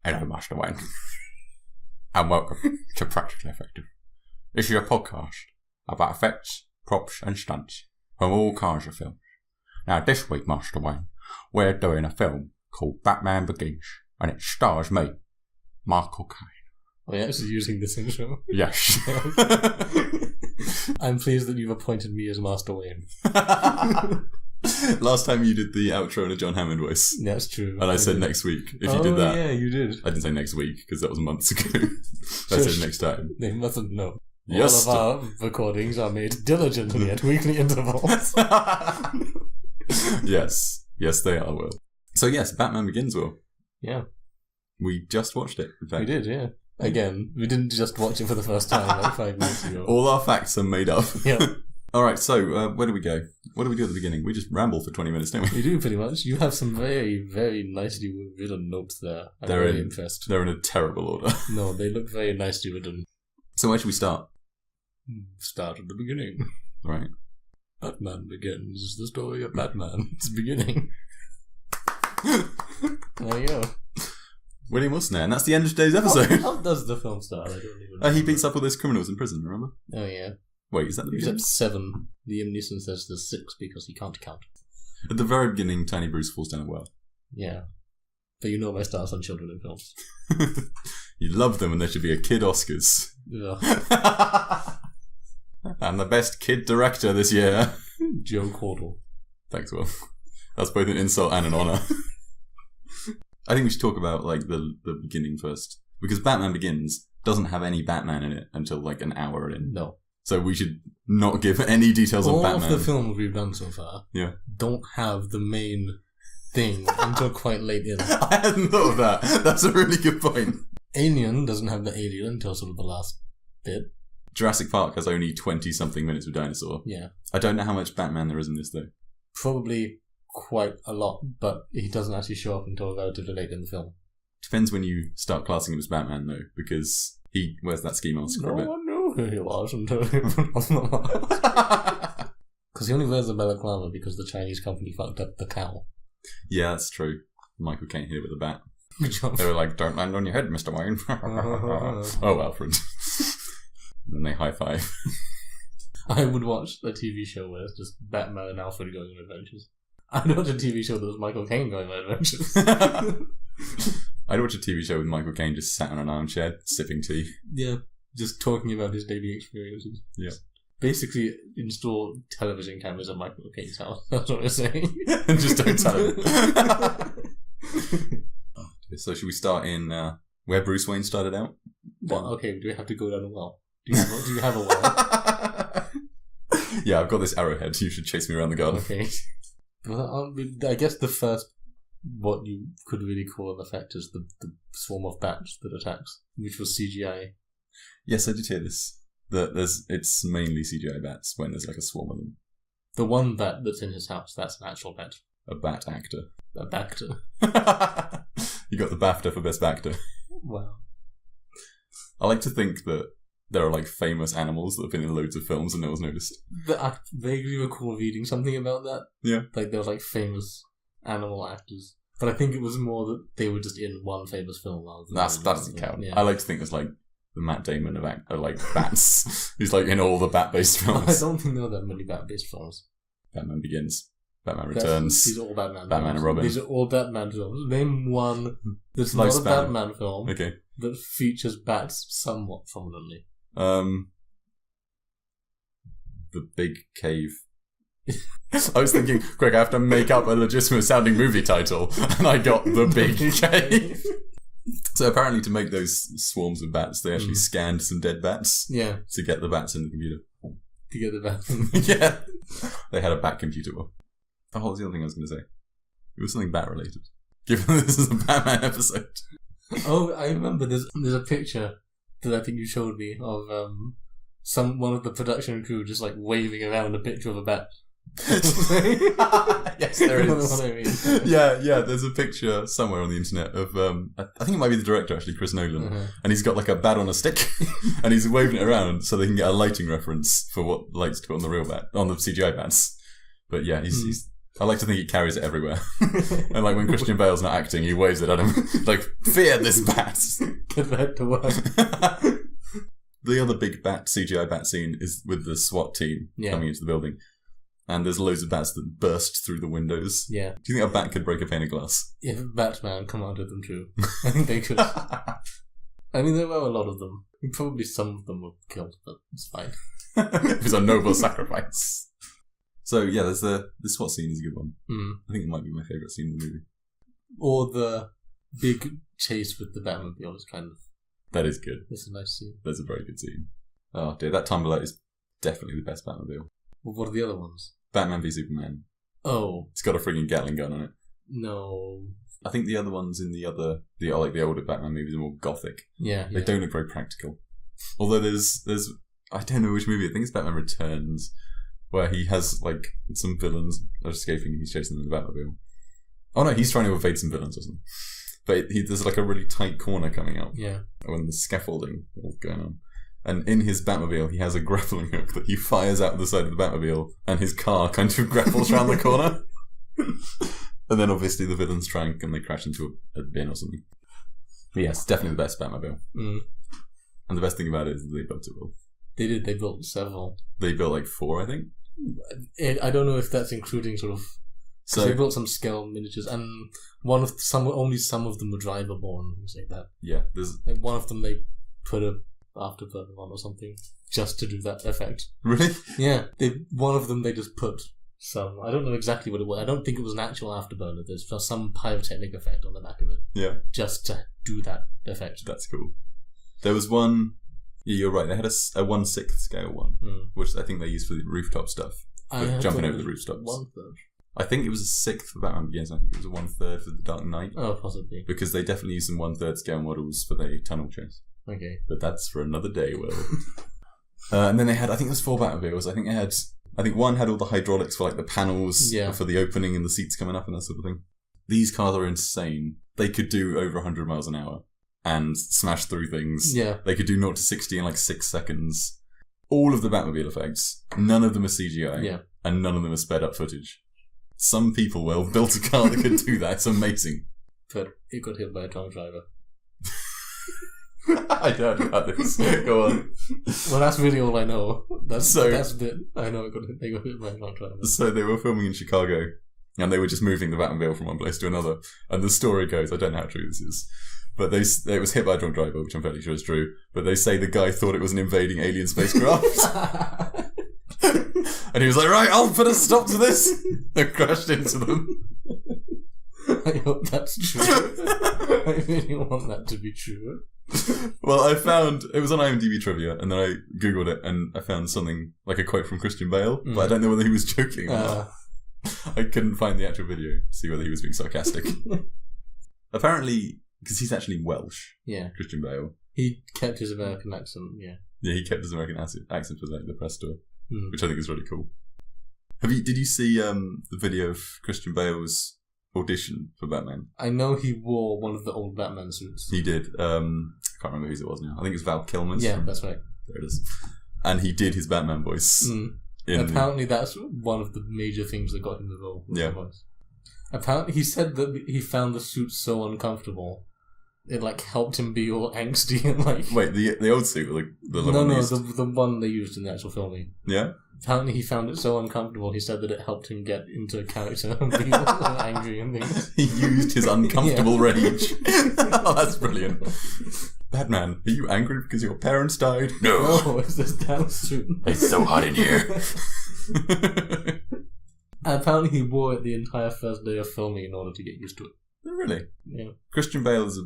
Hello, Master Wayne. And welcome to Practically Effective. This is a podcast about effects, props and stunts from all kinds of films. Now this week, Master Wayne, we're doing a film called Batman Begins, and it stars me, Michael Caine. Are you actually using this intro? Yes. I'm pleased that you've appointed me as Master Wayne. Last time you did the outro in a John Hammond voice. That's true. And I said next week, if you did that. Yeah, you did. I didn't say next week, because that was months ago. I said next time. They mustn't know. Yes. All of our recordings are made diligently at weekly intervals. Yes. Yes, they are, Will. So yes, Batman Begins, Will. Yeah. We just watched it, in fact. We did, yeah. Again, we didn't just watch it for the first time like 5 minutes ago. All our facts are made up. Yep. Alright, so where do we go? What do we do at the beginning? We just ramble for 20 minutes, don't we? We do, pretty much. You have some very, very nicely written notes there. I'm very impressed. They're in a terrible order. No, they look very nicely written. So where should we start? Start at the beginning. Right. Batman Begins, the story of Batman. It's beginning. There you go. William Wilson, and that's the end of today's episode. How does the film start? I don't even know. He beats up all those criminals in prison, remember? Oh, yeah. Wait, is that the beginning? Except 7. Liam Neeson says there's 6 because he can't count. At the very beginning, Tiny Bruce falls down a well. Yeah. But you know my stance on children in films. You love them and there should be a kid Oscars. Yeah. I'm the best kid director this year. Joe Cordell. Thanks, Will. That's both an insult and an honour. I think we should talk about like the beginning first. Because Batman Begins doesn't have any Batman in it until like an hour in. No. So we should not give any details on Batman. All of the films we've done so far don't have the main thing until quite late in. I hadn't thought of that. That's a really good point. Alien doesn't have the alien until sort of the last bit. Jurassic Park has only 20-something minutes with dinosaur. Yeah. I don't know how much Batman there is in this, though. Probably quite a lot, but he doesn't actually show up until relatively late in the film. Depends when you start classing him as Batman, though, because he wears that ski mask for a bit. No one knew who he was until he put on the mask. Because he only wears the balaclava because the Chinese company fucked up the cow. Yeah, that's true. Michael Caine hit it with a bat. Good job. They were like, "Don't land on your head, Mr. Wayne." Oh, Alfred. And then they high-five. I would watch a TV show where it's just Batman and Alfred going on adventures. I'd watch a TV show that was Michael Caine going on adventures. I'd watch a TV show with Michael Caine just sat on an armchair, sipping tea. Yeah, just talking about his daily experiences. Yeah. Basically, install television cameras at Michael Caine's house. That's what we're saying. And just don't tell him. So should we start in where Bruce Wayne started out? Well, okay, do we have to go down a well? Do you have a well? Yeah, I've got this arrowhead. You should chase me around the garden. Okay. Well, I guess the first, what you could really call an effect is the swarm of bats that attacks, which was CGI. Yes, I did hear this. It's mainly CGI bats when there's like a swarm of them. The one bat that's in his house, that's an actual bat. A bat actor. A bacter. You got the BAFTA for Best Actor. Wow. I like to think that there are like famous animals that have been in loads of films and no one's noticed. I vaguely recall reading something about that. Yeah. Like there were like famous animal actors. But I think it was more that they were just in one famous film. That doesn't count. Yeah. I like to think there's like the Matt Damon of like bats. He's like in all the bat-based films. I don't think there are that many bat-based films. Batman Begins. Batman Returns. These are all Batman Batman films. and Robin. These are all Batman films. Name one that's Lifespan. not a Batman film that features bats somewhat prominently. The Big Cave. I was thinking, quick, I have to make up a legitimate sounding movie title, and I got The Big Cave. So apparently to make those swarms of bats, they actually scanned some dead bats. Yeah. To get the bats in the computer. To get the bats. Yeah. They had a bat computer. Oh, what was the other thing I was going to say? It was something bat related. Given this is a Batman episode. Oh, I remember there's a picture that I think you showed me of one of the production crew just like waving around a picture of a bat. Yes, there is. What I mean. Yeah, there's a picture somewhere on the internet of I think it might be the director actually, Chris Nolan, and he's got like a bat on a stick and he's waving it around so they can get a lighting reference for what lights to put on the real bat, on the CGI bats. But yeah, he's I like to think he carries it everywhere. And like when Christian Bale's not acting, he waves it at him. Like, fear this bat! Get back to work. The other big CGI bat scene is with the SWAT team coming into the building. And there's loads of bats that burst through the windows. Yeah. Do you think a bat could break a pane of glass? If Batman commanded them to, I think they could. I mean, there were a lot of them. Probably some of them were killed, but it's fine. It was a noble sacrifice. So, yeah, there's the SWAT scene is a good one. Mm. I think it might be my favourite scene in the movie. Or the big chase with the Batmobile is kind of... That is good. It's a nice scene. That's a very good scene. Oh, dear, that Timberlake is definitely the best Batmobile. Well, what are the other ones? Batman v Superman. Oh. It's got a frigging Gatling gun on it. No. I think the other ones in the older Batman movies are more gothic. Yeah. They don't look very practical. Although there's I don't know which movie, I think it's Batman Returns, where he has like some villains are escaping and he's chasing them in the Batmobile. Oh no, he's trying to evade some villains or something. But there's like a really tight corner coming up. Yeah. When the scaffolding all going on. And in his Batmobile, he has a grappling hook that he fires out the side of the Batmobile, and his car kind of grapples around the corner. And then obviously the villains trank and they crash into a bin or something. But yes, definitely the best Batmobile. Mm. And the best thing about it is that they built it well. They did. They built several. They built like 4, I think. I don't know if that's including sort of... So they built some scale miniatures, and only some of them were drivable and things like that. Yeah, there's... Like one of them they put a afterburner on or something just to do that effect. Really? Yeah. One of them they just put some... I don't know exactly what it was. I don't think it was an actual afterburner. There's some pyrotechnic effect on the back of it. Yeah. Just to do that effect. That's cool. There was one... Yeah, you're right. They had a 1/6 scale one, which I think they used for the rooftop stuff. Jumping over the rooftops. 1/3. I think it was a 6th for Batman Begins. I think it was a 1/3 for The Dark Knight. Oh, possibly. Because they definitely used some 1/3 scale models for the tunnel chase. Okay. But that's for another day, Will. And then they had, I think it was 4 Batmobiles. I think one had all the hydraulics for like the panels for the opening and the seats coming up and that sort of thing. These cars are insane. They could do over 100 miles an hour and smash through things. Yeah. They could do 0 to 60 in like 6 seconds. All of the Batmobile effects, none of them are CGI, and none of them are sped up footage. Some people, built a car that could do that. It's amazing. But it got hit by a drunk driver. I don't know about this. Go on. Well, that's really all I know. That's the bit I know. They got hit by a drunk driver. So they were filming in Chicago, and they were just moving the Batmobile from one place to another. And the story goes, I don't know how true this is, but it was hit by a drunk driver, which I'm fairly sure is true. But they say the guy thought it was an invading alien spacecraft. And he was like, right, I'll put a stop to this. And crashed into them. I hope that's true. I really want that to be true. Well, I found, it was on IMDb trivia, and then I googled it, and I found something, like a quote from Christian Bale, but I don't know whether he was joking or not. I couldn't find the actual video to see whether he was being sarcastic. Apparently, because he's actually Welsh, Christian Bale. He kept his American accent, Yeah, he kept his American accent for the press tour, which I think is really cool. Did you see the video of Christian Bale's audition for Batman? I know he wore one of the old Batman suits. He did. I can't remember whose it was now. I think it was Val Kilmer's. Yeah, that's right. There it is. And he did his Batman voice. Apparently that's one of the major things that got him the role. Yeah. Apparently he said that he found the suit so uncomfortable it helped him be all angsty and Wait, the old suit or the the one they used in the actual filming. Yeah? Apparently he found it so uncomfortable he said that it helped him get into character and be all angry and things. He used his uncomfortable rage. Oh, that's brilliant. Batman, are you angry because your parents died? No, it's this damn suit. It's so hot in here. And apparently he wore it the entire first day of filming in order to get used to it. Really? Yeah. Christian Bale is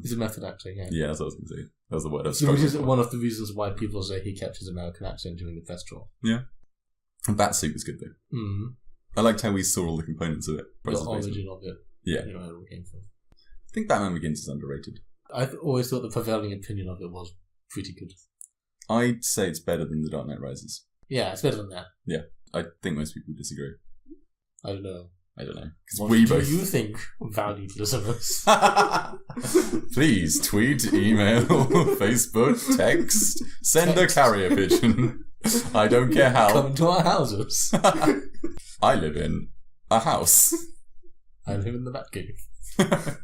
he's a method actor, yeah. Yeah, that's what I was going to say. That was the word I was Which is one of the reasons why people say he kept his American accent during the press tour. Yeah. And Batsuit was good though. Mm-hmm. I liked how we saw all the components of it. The origin of it. Yeah. You know where it all came from. I think Batman Begins is underrated. I always thought the prevailing opinion of it was pretty good. I'd say it's better than The Dark Knight Rises. Yeah, it's better than that. Yeah. I think most people disagree. I don't know. What do you think, valued listeners? Please tweet, email, Facebook, text, send a carrier pigeon. I don't care how. Come to our houses. I live in A house. I live in the Batcave.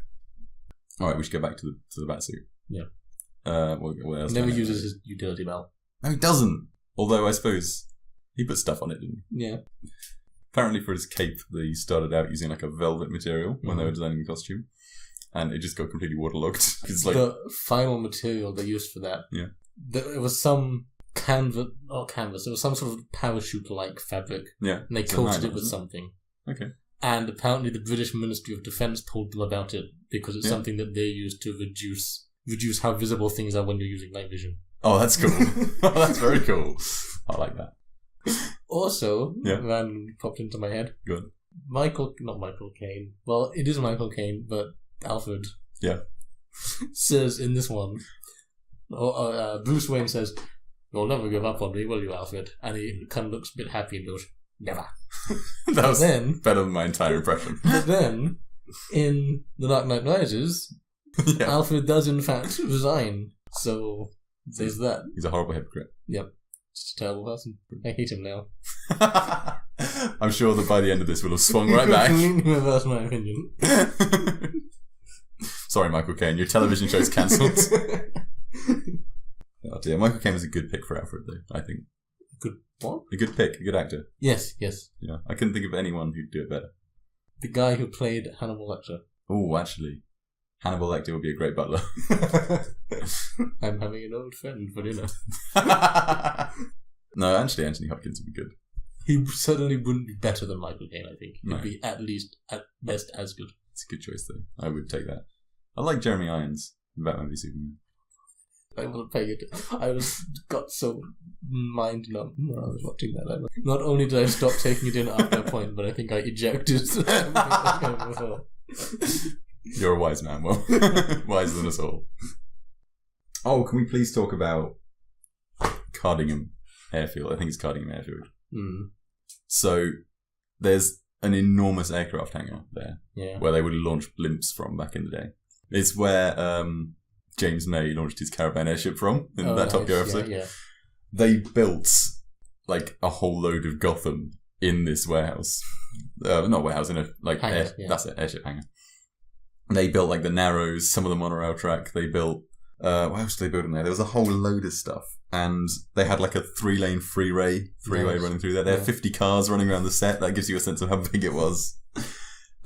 Alright, we should go back to the Batsuit. Yeah. What else? Never uses his utility belt. No, he doesn't. Although I suppose he put stuff on it, didn't he? Yeah. Apparently for his cape, they started out using like a velvet material when they were designing the costume. And it just got completely waterlogged. It's like the final material they used for that. Yeah. It was some canvas. It was some sort of parachute-like fabric. Yeah. And they coated it with something. Okay. And apparently the British Ministry of Defence told them about it because it's something that they use to reduce how visible things are when you're using night vision. Oh, that's cool. Oh, that's very cool. I like that. Also, randomly popped into my head. Good. Not Michael Caine. Well, it is Michael Caine, but Alfred. Yeah. Says in this one, Bruce Wayne says, "You'll never give up on me, will you, Alfred?" And he kind of looks a bit happy and goes, "Never." That was better than my entire impression. But then, in The Dark Knight Rises, Alfred does in fact resign. So, there's that. He's a horrible hypocrite. Yep. Just a terrible person. I hate him now. I'm sure that by the end of this we'll have swung right back. Completely reverse my opinion. Sorry, Michael Caine. Your television show's cancelled. Oh dear. Michael Caine was a good pick for Alfred, though, I think. Good what? A good pick. A good actor. Yes. Yeah. I couldn't think of anyone who'd do it better. The guy who played Hannibal Lecter. Oh, actually. Hannibal Lecter would be a great butler. I'm having an old friend for dinner. No, actually, Anthony Hopkins would be good. He certainly wouldn't be better than Michael Caine, I think. He'd No. be at best as good. It's a good choice, though. I would take that. I like Jeremy Irons in Batman v Superman. I wasn't paying it. Got so mind numb when I was watching that. Not only did I stop taking it in after a point, but I think I ejected. You're a wise man, Will. Wiser than us all. Oh, can we please talk about Cardingham Airfield? I think it's Cardingham Airfield. Mm. So, there's an enormous aircraft hangar there, where they would launch blimps from back in the day. It's where James May launched his Caravan airship from in that Top Gear episode. Yeah. They built like a whole load of Gotham in this warehouse. Not warehouse, in a hangar, that's it, airship hangar. They built like the Narrows, some of the monorail track. They built what else did they build in there? There was a whole load of stuff, and they had like a 3-lane freeway running through there. They had 50 cars running around the set. That gives you a sense of how big it was.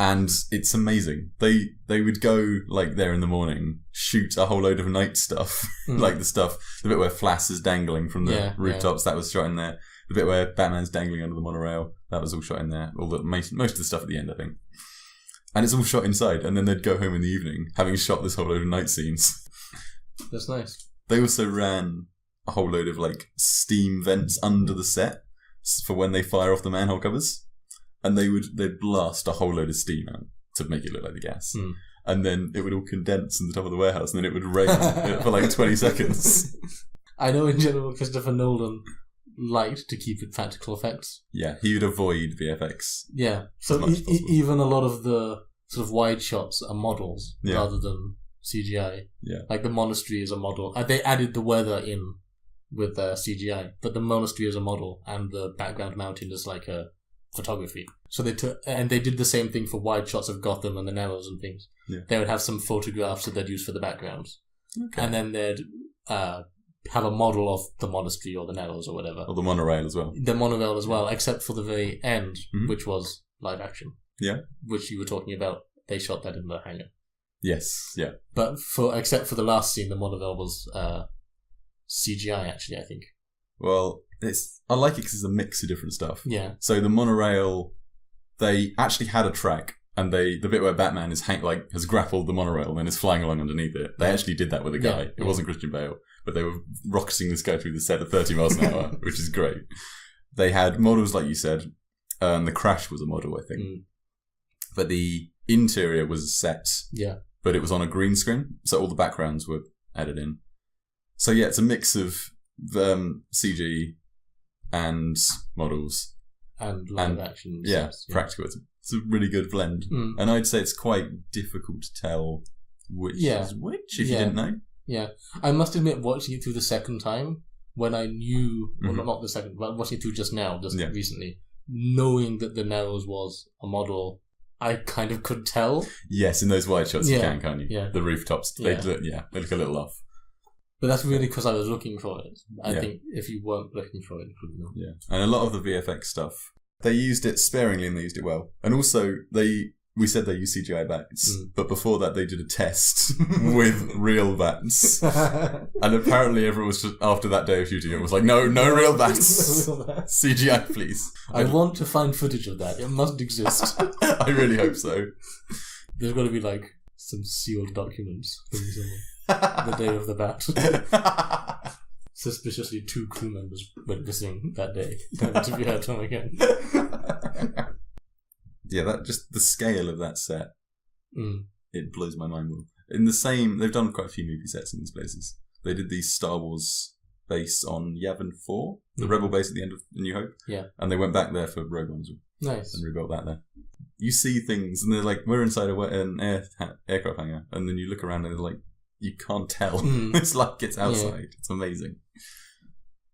And it's amazing. They would go like there in the morning, shoot a whole load of night stuff, like the bit where Flash is dangling from the rooftops, that was shot in there. The bit where Batman's dangling under the monorail, that was all shot in there. Most of the stuff at the end, I think. And it's all shot inside, and then they'd go home in the evening, having shot this whole load of night scenes. That's nice. They also ran a whole load of like steam vents under the set for when they fire off the manhole covers. And they'd blast a whole load of steam out to make it look like the gas. And then it would all condense in the top of the warehouse, and then it would rain for like 20 seconds. I know in general Christopher Nolan liked to keep it practical effects. Yeah, he would avoid VFX. Yeah, so even a lot of the sort of wide shots are models rather than CGI. Yeah. Like the monastery is a model. They added the weather in with CGI, but the monastery is a model, and the background mountain is like a photography. So they did the same thing for wide shots of Gotham and the Narrows and things. Yeah. They would have some photographs that they'd use for the backgrounds. Okay. And then they'd have a model of the monastery or the Narrows or whatever. Or the monorail as well. The monorail as well, except for the very end, which was live action. Yeah. Which you were talking about. They shot that in the hangar. Yes, yeah. But except for the last scene, the monorail was CGI, actually, I think. Well, I like it because it's a mix of different stuff. Yeah. So the monorail, they actually had a track, and the bit where Batman has grappled the monorail and is flying along underneath it. They actually did that with a guy. It wasn't Christian Bale, but they were rocketing this guy through the set at 30 miles an hour, which is great. They had models, like you said, and the crash was a model, I think. But the interior was a set. Yeah. But it was on a green screen, so all the backgrounds were added in. So yeah, it's a mix of CG and models and live action. Yeah, practical. It's a really good blend, and I'd say it's quite difficult to tell which is which if you didn't know. Yeah, I must admit, watching it through the second time, when I knew, well, not the second, but watching it through just recently, knowing that the Narrows was a model, I kind of could tell. Yes, in those wide shots you can, can't you? Yeah. The rooftops, they look a little off. But that's really because I was looking for it. I think if you weren't looking for it, you wouldn't know. Yeah, and a lot of the VFX stuff, they used it sparingly and they used it well. And also, we said they used CGI bats, but before that they did a test with real bats. And apparently everyone was just, after that day of shooting it, was like, no real bats. CGI, please. I want to find footage of that. It must exist. I really hope so. There's got to be like some sealed documents from the day of the bat. Suspiciously 2 crew members went missing that day. Never to be heard from again. Yeah, that just the scale of that set, it blows my mind. In the same, they've done quite a few movie sets in these places. They did the Star Wars base on Yavin 4, the Rebel base at the end of New Hope. Yeah. And they went back there for Rogue One as well. Nice. And rebuilt that there. You see things, and they're like, we're inside an aircraft hangar, and then you look around and they're like, you can't tell. It's like it's outside. Yeah. It's amazing.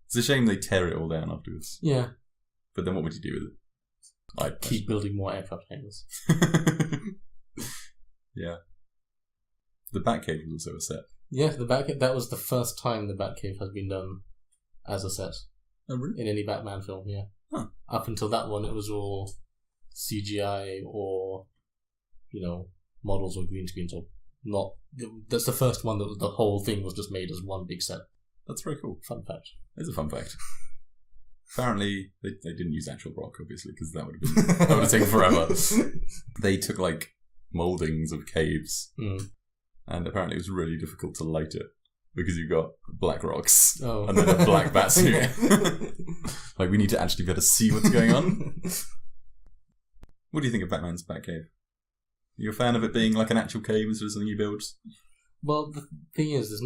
It's a shame they tear it all down afterwards. Yeah. But then what would you do with it? I'd keep building more aircraft hangars. Yeah. The Batcave was also a set. Yeah, the Batcave. That was the first time the Batcave has been done as a set. Oh, really? In any Batman film, yeah. Huh. Up until that one, it was all CGI or, models or green screens or not. That's the first one that the whole thing was just made as one big set. That's very cool. Fun fact. It's a fun fact. Apparently, they didn't use actual rock, obviously, because that would have taken forever. They took, mouldings of caves, and apparently it was really difficult to light it, because you've got black rocks, and then a black bat suit. We need to actually be able to see what's going on. What do you think of Batman's Batcave? Are you a fan of it being like an actual cave instead of something you build? Well, the thing is,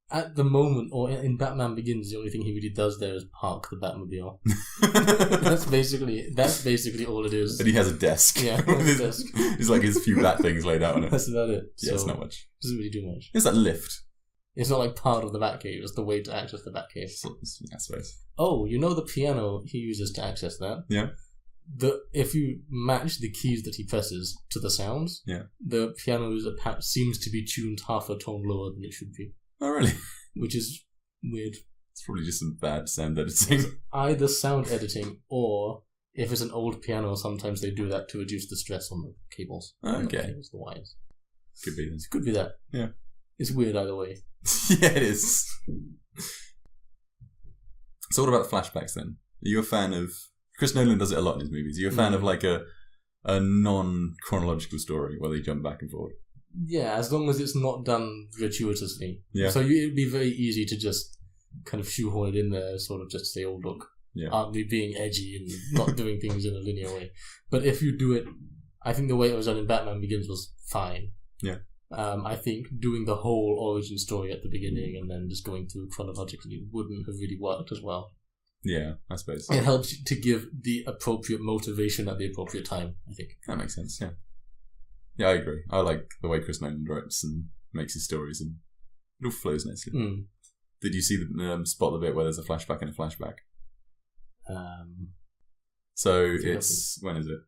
at the moment, or in Batman Begins, the only thing he really does there is park the Batmobile. That's basically all it is. And he has a desk. Yeah, his desk. He's like his few bat things laid out on it. That's about it. Yeah, it's not much. Doesn't really do much. It's that lift. It's not part of the Batcave. It's the way to access the Batcave. I suppose. Oh, the piano he uses to access that? Yeah. If you match the keys that he presses to the sounds, the piano seems to be tuned half a tone lower than it should be. Oh, really? Which is weird. It's probably just some bad sound editing. It's either sound editing, or if it's an old piano, sometimes they do that to reduce the stress on the cables. Okay. The wires. Could be then. It could be that. Yeah. It's weird either way. Yeah, it is. So what about flashbacks then? Are you a fan of... Chris Nolan does it a lot in his movies. Are you a fan of a non-chronological story where they jump back and forward? Yeah, as long as it's not done gratuitously. Yeah. So it'd be very easy to just kind of shoehorn it in there, sort of just say, oh, look, aren't we being edgy and not doing things in a linear way? But if you do it, I think the way it was done in Batman Begins was fine. Yeah. I think doing the whole origin story at the beginning and then just going through chronologically wouldn't have really worked as well. Yeah, I suppose. It helps to give the appropriate motivation at the appropriate time, I think. That makes sense, yeah. Yeah, I agree. I like the way Chris Nolan writes and makes his stories, and it all flows nicely. Did you see spot the bit where there's a flashback and a flashback? So it's... When is it?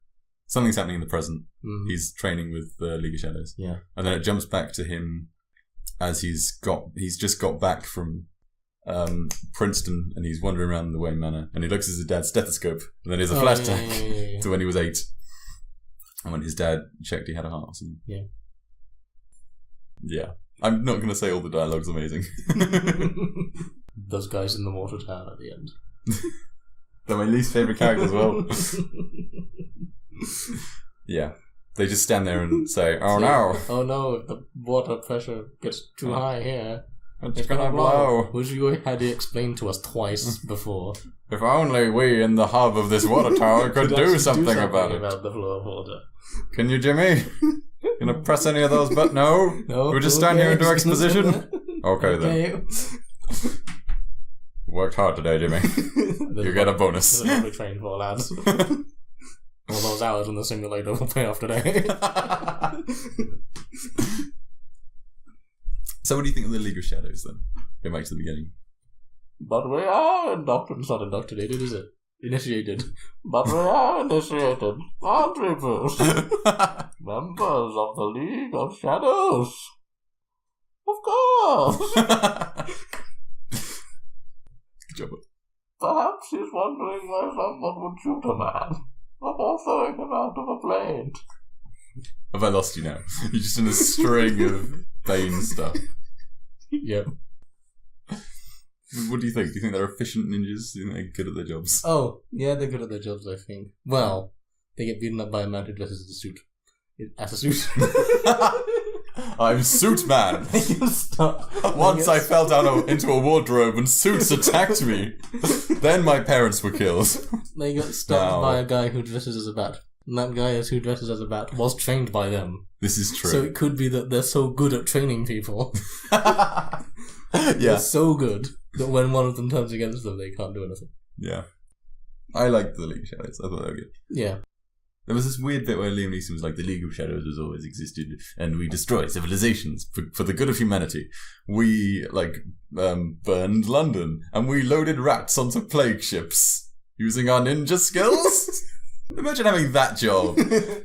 Something's happening in the present. He's training with the League of Shadows. Yeah. And then it jumps back to him as he's just got back from Princeton, and he's wandering around the Wayne Manor, and he looks at his dad's stethoscope, and then there's a flashback to when he was 8. And when his dad checked, he had a heart or something. Yeah. Yeah. I'm not going to say all the dialogue's amazing. Those guys in the water tower at the end. They're my least favourite character as well. Yeah. They just stand there and say, oh no. Oh no, the water pressure gets too high here. It's gonna blow. Which you had to explain to us twice before. If only we in the hub of this water tower could do something about it. About the flow of water. Can you, Jimmy? Gonna press any of those buttons? No? We just stand here and do exposition? Okay then. Worked hard today, Jimmy. You get a bonus. That's what we trained for, lads. All those hours in the simulator will pay off today. So what do you think of the League of Shadows then? Go back to the beginning. But we are not indoctrinated, is it? initiated. But we are initiated, aren't we, Bruce? Members of the League of Shadows. Of course. Good job. Perhaps he's wondering why someone would shoot a man before throwing him out of a plane. Have I lost you now? You're just in a string of Bane stuff. Yep. What do you think? Do you think they're efficient ninjas? Do you think they're good at their jobs? Oh, yeah, they're good at their jobs, I think. Well, they get beaten up by a man who dresses as a suit. As a suit. I'm Suit Man. Once I fell down into a wardrobe and suits attacked me. Then my parents were killed. They got stopped by a guy who dresses as a bat. And that guy who dresses as a bat was trained by them. This is true. So it could be that they're so good at training people. Yeah. They're so good that when one of them turns against them, they can't do anything. Yeah. I liked the League of Shadows. I thought they were good. Yeah. There was this weird bit where Liam Neeson was like, the League of Shadows has always existed, and we destroy civilizations for the good of humanity. We, burned London, and we loaded rats onto plague ships, using our ninja skills? Imagine having that job.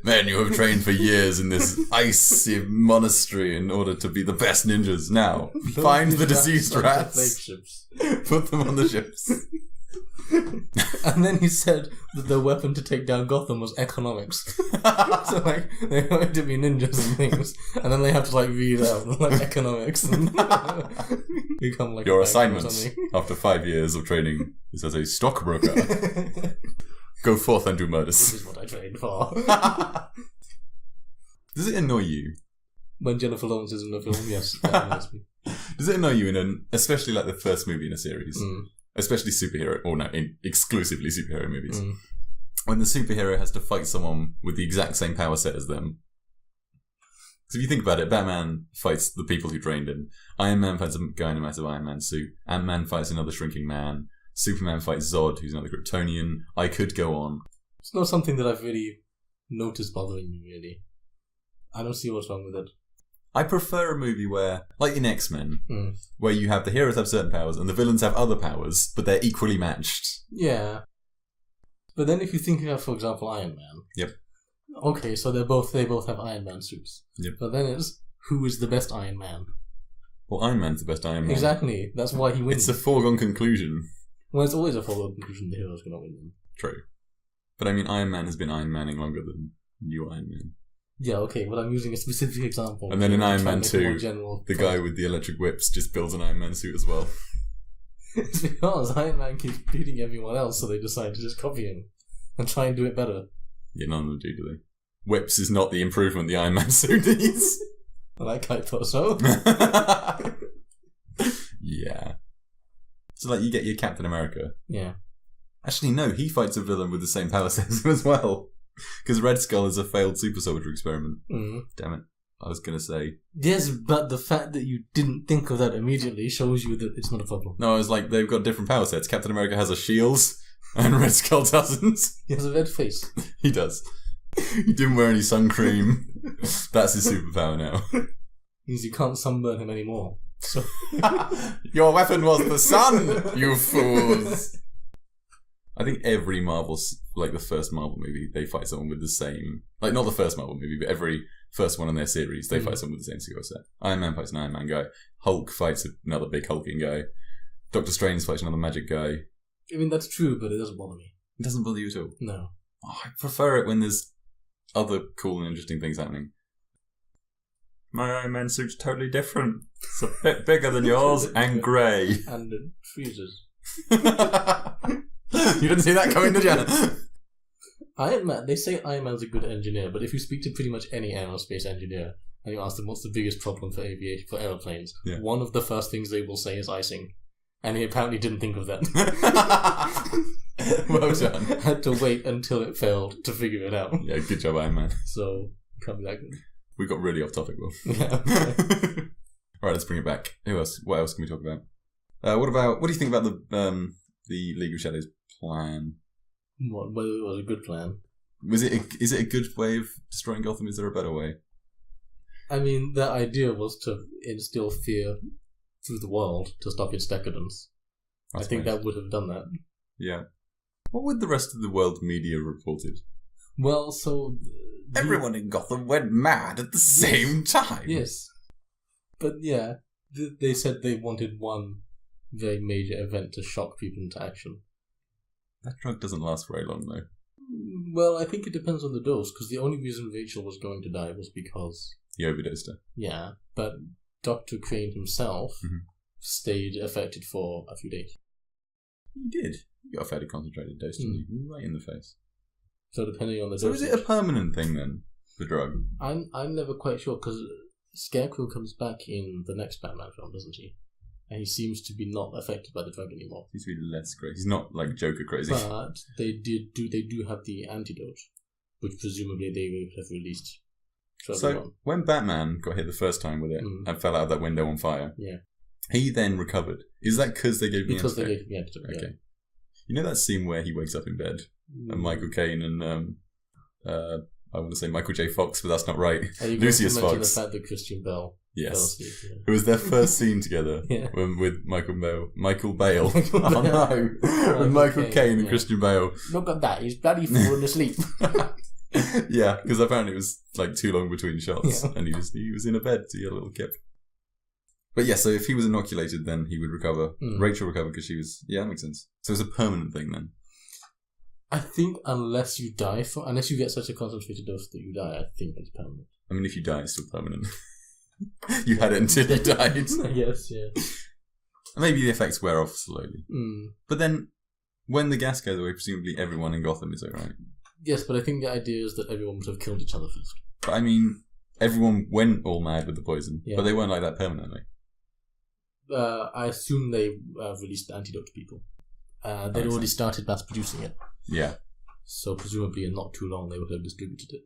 Men, you have trained for years in this icy monastery in order to be the best ninjas. Now, find the diseased rats, put them on the ships. And then he said that the weapon to take down Gotham was economics. So, they're going to be ninjas and things, and then they have to, read out, economics, and become, Your assignment, after 5 years of training, is as a stockbroker. Go forth and do murders. This is what I trained for. Does it annoy you? When Jennifer Lawrence is in the film, yes, that annoys me. Does it annoy you especially the first movie in a series? Especially superhero, exclusively superhero movies. When the superhero has to fight someone with the exact same power set as them. Because if you think about it, Batman fights the people who trained him. Iron Man fights a guy in a massive Iron Man suit. Ant-Man fights another shrinking man. Superman fights Zod, who's another Kryptonian. I could go on. It's not something that I've really noticed bothering me, really. I don't see what's wrong with it. I prefer a movie where, like in X-Men, where you have the heroes have certain powers and the villains have other powers, but they're equally matched. Yeah. But then if you think of, for example, Iron Man. Yep. Okay, so they both have Iron Man suits. Yep. But then it's, who is the best Iron Man? Well, Iron Man's the best Iron Man. Exactly. That's why he wins. It's a foregone conclusion. Well, it's always a foregone conclusion the hero's going to win them. True. But I mean, Iron Man has been Iron Manning longer than you Iron Man. Yeah, okay, but I'm using a specific example. And then in Iron Man 2, the guy with the electric whips just builds an Iron Man suit as well. It's because Iron Man keeps beating everyone else, so they decide to just copy him and try and do it better. Yeah, none of them do they? Whips is not the improvement the Iron Man suit needs. Well, that guy thought so. Yeah. So, you get your Captain America. Yeah. Actually, no, he fights a villain with the same power set as well. Because Red Skull is a failed super soldier experiment. Damn it. I was going to say... Yes, but the fact that you didn't think of that immediately shows you that it's not a problem. No, I was like, they've got different power sets. Captain America has a shield, and Red Skull doesn't. He has a red face. He does. He didn't wear any sun cream. That's his superpower now. Means you can't sunburn him anymore. So. Your weapon was the sun, you fools! I think every Marvel's, the first Marvel movie, they fight someone with the same... not the first Marvel movie, but every first one in their series, they fight someone with the same skill set. Iron Man fights an Iron Man guy. Hulk fights another big hulking guy. Doctor Strange fights another magic guy. I mean, that's true, but it doesn't bother me. It doesn't bother you at all? No. Oh, I prefer it when there's other cool and interesting things happening. My Iron Man suit's totally different. It's a bit bigger than yours and grey. And it freezes. You didn't see that coming, did you? Iron Man, they say Iron Man's a good engineer, but if you speak to pretty much any aerospace engineer and you ask them what's the biggest problem for aviation, for aeroplanes, one of the first things they will say is icing. And he apparently didn't think of that. Well done. Had to wait until it failed to figure it out. Yeah, good job, Iron Man. So, can't be that good. We got really off topic, Will. Yeah. Alright, let's bring it back. Who else? What else can we talk about? What do you think about the League of Shadows plan? Whether it was a good plan? Is it a good way of destroying Gotham? Is there a better way? I mean, the idea was to instill fear through the world to stop its decadence. I think that would have done that. Yeah. What would the rest of the world media reported? Well, so... Everyone in Gotham went mad at the same time. Yes. But yeah, they said they wanted one very major event to shock people into action. That drug doesn't last very long, though. Well, I think it depends on the dose, because the only reason Rachel was going to die was because... He overdosed her. Yeah, but Dr. Crane himself stayed affected for a few days. He did. He got a fairly concentrated dose, didn't he? Right in the face. So depending on the So dosage... is it a permanent thing, then, the drug? I'm never quite sure, because Scarecrow comes back in the next Batman film, doesn't he? And he seems to be not affected by the drug anymore. Seems to be less crazy. He's not like Joker crazy. But they do have the antidote, which presumably they will have released. So when Batman got hit the first time with it and fell out of that window on fire, he then recovered. Is that because they gave him the antidote? Because they gave him the antidote. Okay. Yeah. You know that scene where he wakes up in bed and Michael Caine and I want to say Michael J. Fox, but that's not right. Lucius Fox. The fact that Christian Bale. Yes. It was their first scene together with Michael Bale. Oh no. With Michael Caine and Christian Bale. Look at that, he's bloody falling asleep. Yeah, because apparently it was like too long between shots and he was in a bed to get a little kip. But yeah, so if he was inoculated, then he would recover. Rachel recovered because she was... Yeah, that makes sense. So it's a permanent thing then. I think unless you get such a concentrated dose that you die, I think it's permanent. I mean, if you die, it's still permanent. You had it until you died. Yes, yeah. Maybe the effects wear off slowly. But then, when the gas goes away, presumably everyone in Gotham is alright. Yes, but I think the idea is that everyone would have killed each other first. But I mean, everyone went all mad with the poison, but they weren't like that permanently. I assume they released the antidote to people. They'd already started mass producing it. Yeah. So presumably in not too long they would have distributed it.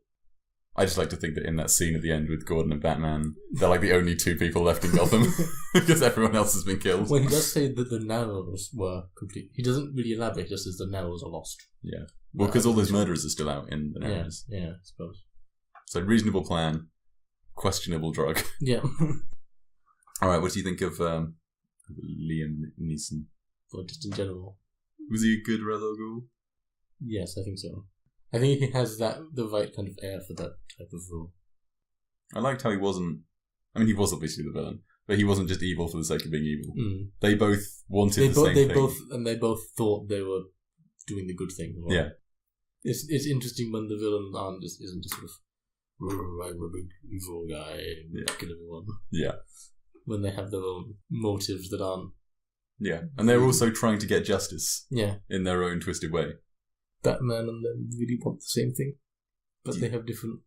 I just like to think that in that scene at the end with Gordon and Batman, they're like the only two people left in Gotham because everyone else has been killed. Well, he does say that the narrows were complete. He doesn't really elaborate, he just says the narrows are lost. Yeah. Well, because all those murderers are still out in the narrows. Yeah, I suppose. So, reasonable plan, questionable drug. Yeah. Alright, what do you think of Liam Neeson? Well, just in general. Was he a good Ra's al Ghul? Yes, I think so. I think he has the right kind of air for that type of role. I liked how he wasn't... I mean, he was obviously the villain, but he wasn't just evil for the sake of being evil. They both wanted the same thing. They both thought they were doing the good thing. Well. Yeah. It's interesting when the villain isn't just sort of, I'm a big evil guy and kill everyone. Yeah. When they have their own motives that aren't... Yeah, and they're also trying to get justice. Yeah. In their own twisted way. Batman and them really want the same thing, but they have different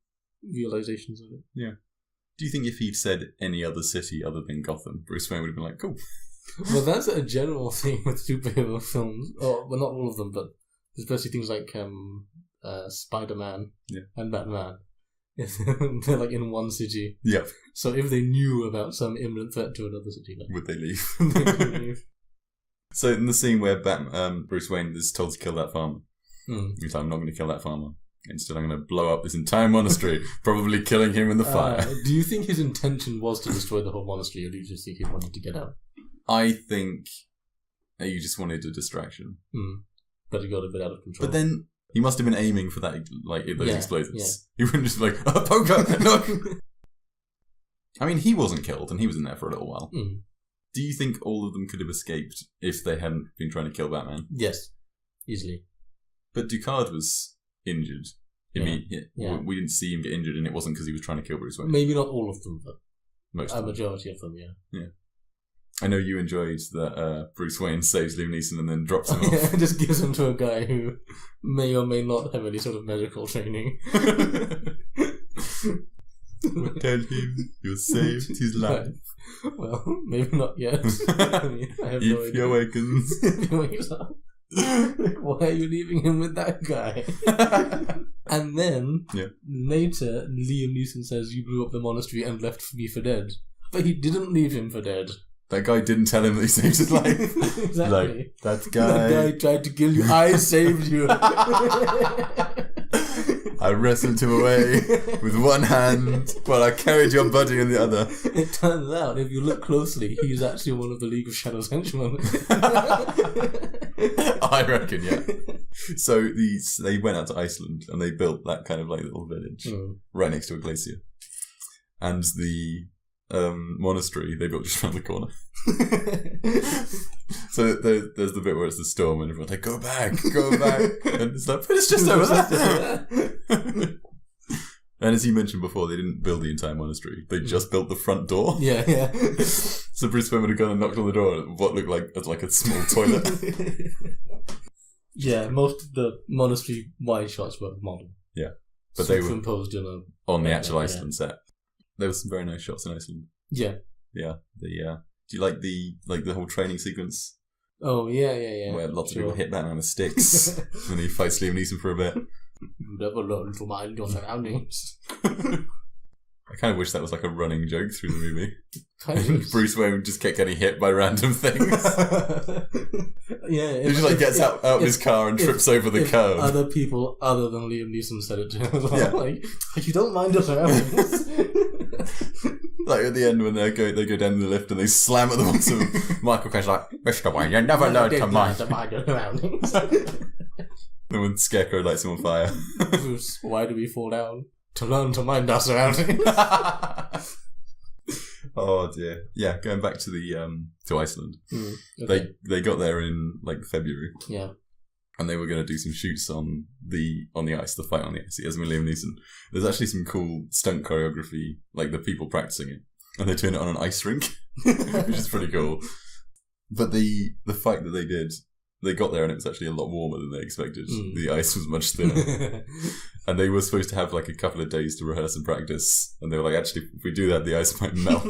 realizations of it. Yeah. Do you think if he'd said any other city other than Gotham, Bruce Wayne would have been like, cool? Well, that's a general thing with superhero films. Oh, well, not all of them, but especially things like Spider-Man and Batman. They're like in one city. Yeah. So if they knew about some imminent threat to another city, would they leave? So in the scene where Bruce Wayne is told to kill that farmer, he's like, I'm not going to kill that farmer. Instead, I'm going to blow up this entire monastery, probably killing him in the fire. Do you think his intention was to destroy the whole monastery, or do you just think he wanted to get out? I think he just wanted a distraction. But he got a bit out of control. But then he must have been aiming for that, like those explosives. Yeah. He wouldn't just be like, poker, no. I mean, he wasn't killed, and he was in there for a little while. Do you think all of them could have escaped if they hadn't been trying to kill Batman? Yes, easily. But Ducard was injured. We didn't see him get injured, and it wasn't because he was trying to kill Bruce Wayne. Maybe not all of them, but most a majority of them, yeah. I know you enjoyed that Bruce Wayne saves Liam Neeson and then drops him off. Just gives him to a guy who may or may not have any sort of medical training. Tell him you saved his life. Well, maybe not yet. I mean, I have if he awakens. If he wakes up. Why are you leaving him with that guy? And then, later, Liam Neeson says, you blew up the monastery and left me for dead. But he didn't leave him for dead. That guy didn't tell him that he saved his life. Exactly. Like, that guy tried to kill you. I saved you. I wrestled him away with one hand while I carried your body in the other. It turns out, if you look closely, he's actually one of the League of Shadows henchmen. I reckon, yeah. So they went out to Iceland and they built that kind of like little village right next to a glacier. And the monastery they built just around the corner. So there's the bit where it's the storm and everyone's like, go back. And it's like, but it's just over there. And as you mentioned before, they didn't build the entire monastery. They just built the front door. Yeah. So Bruce Wayne would have gone and knocked on the door at what looked like a small toilet. Yeah, most of the monastery wide shots were model. Yeah. But they were superimposed on the actual Iceland set. There were some very nice shots in Iceland. Yeah. Yeah. Do you like the whole training sequence? Oh, yeah. Where lots of people hit Batman with sticks. And he fights Liam Neeson for a bit. Never learn to mind your surroundings. I kind of wish that was like a running joke through the movie. Kind of. Bruce Wayne just kept getting hit by random things. Yeah. He just gets out of his car and trips over the curb. Other people other than Liam Neeson said it to him as well. Yeah. Like, you don't mind your surroundings. Like at the end when they go down the lift and they slam at the bottom. Michael Caine's like, Mr. Wayne, you never learned to mind your surroundings. And when Scarecrow lights him on fire. Bruce, why do we fall down? To learn to mind our surroundings. Oh dear. Yeah, going back to Iceland. Okay. They got there in like February. Yeah. And they were going to do some shoots on the ice, the fight on the ice. As with Liam Neeson. There's actually some cool stunt choreography, like the people practicing it. And they turn it on an ice rink, which is pretty cool. But the fight that they did, they got there and it was actually a lot warmer than they expected. The ice was much thinner. And they were supposed to have like a couple of days to rehearse and practice. And they were like, actually, if we do that, the ice might melt.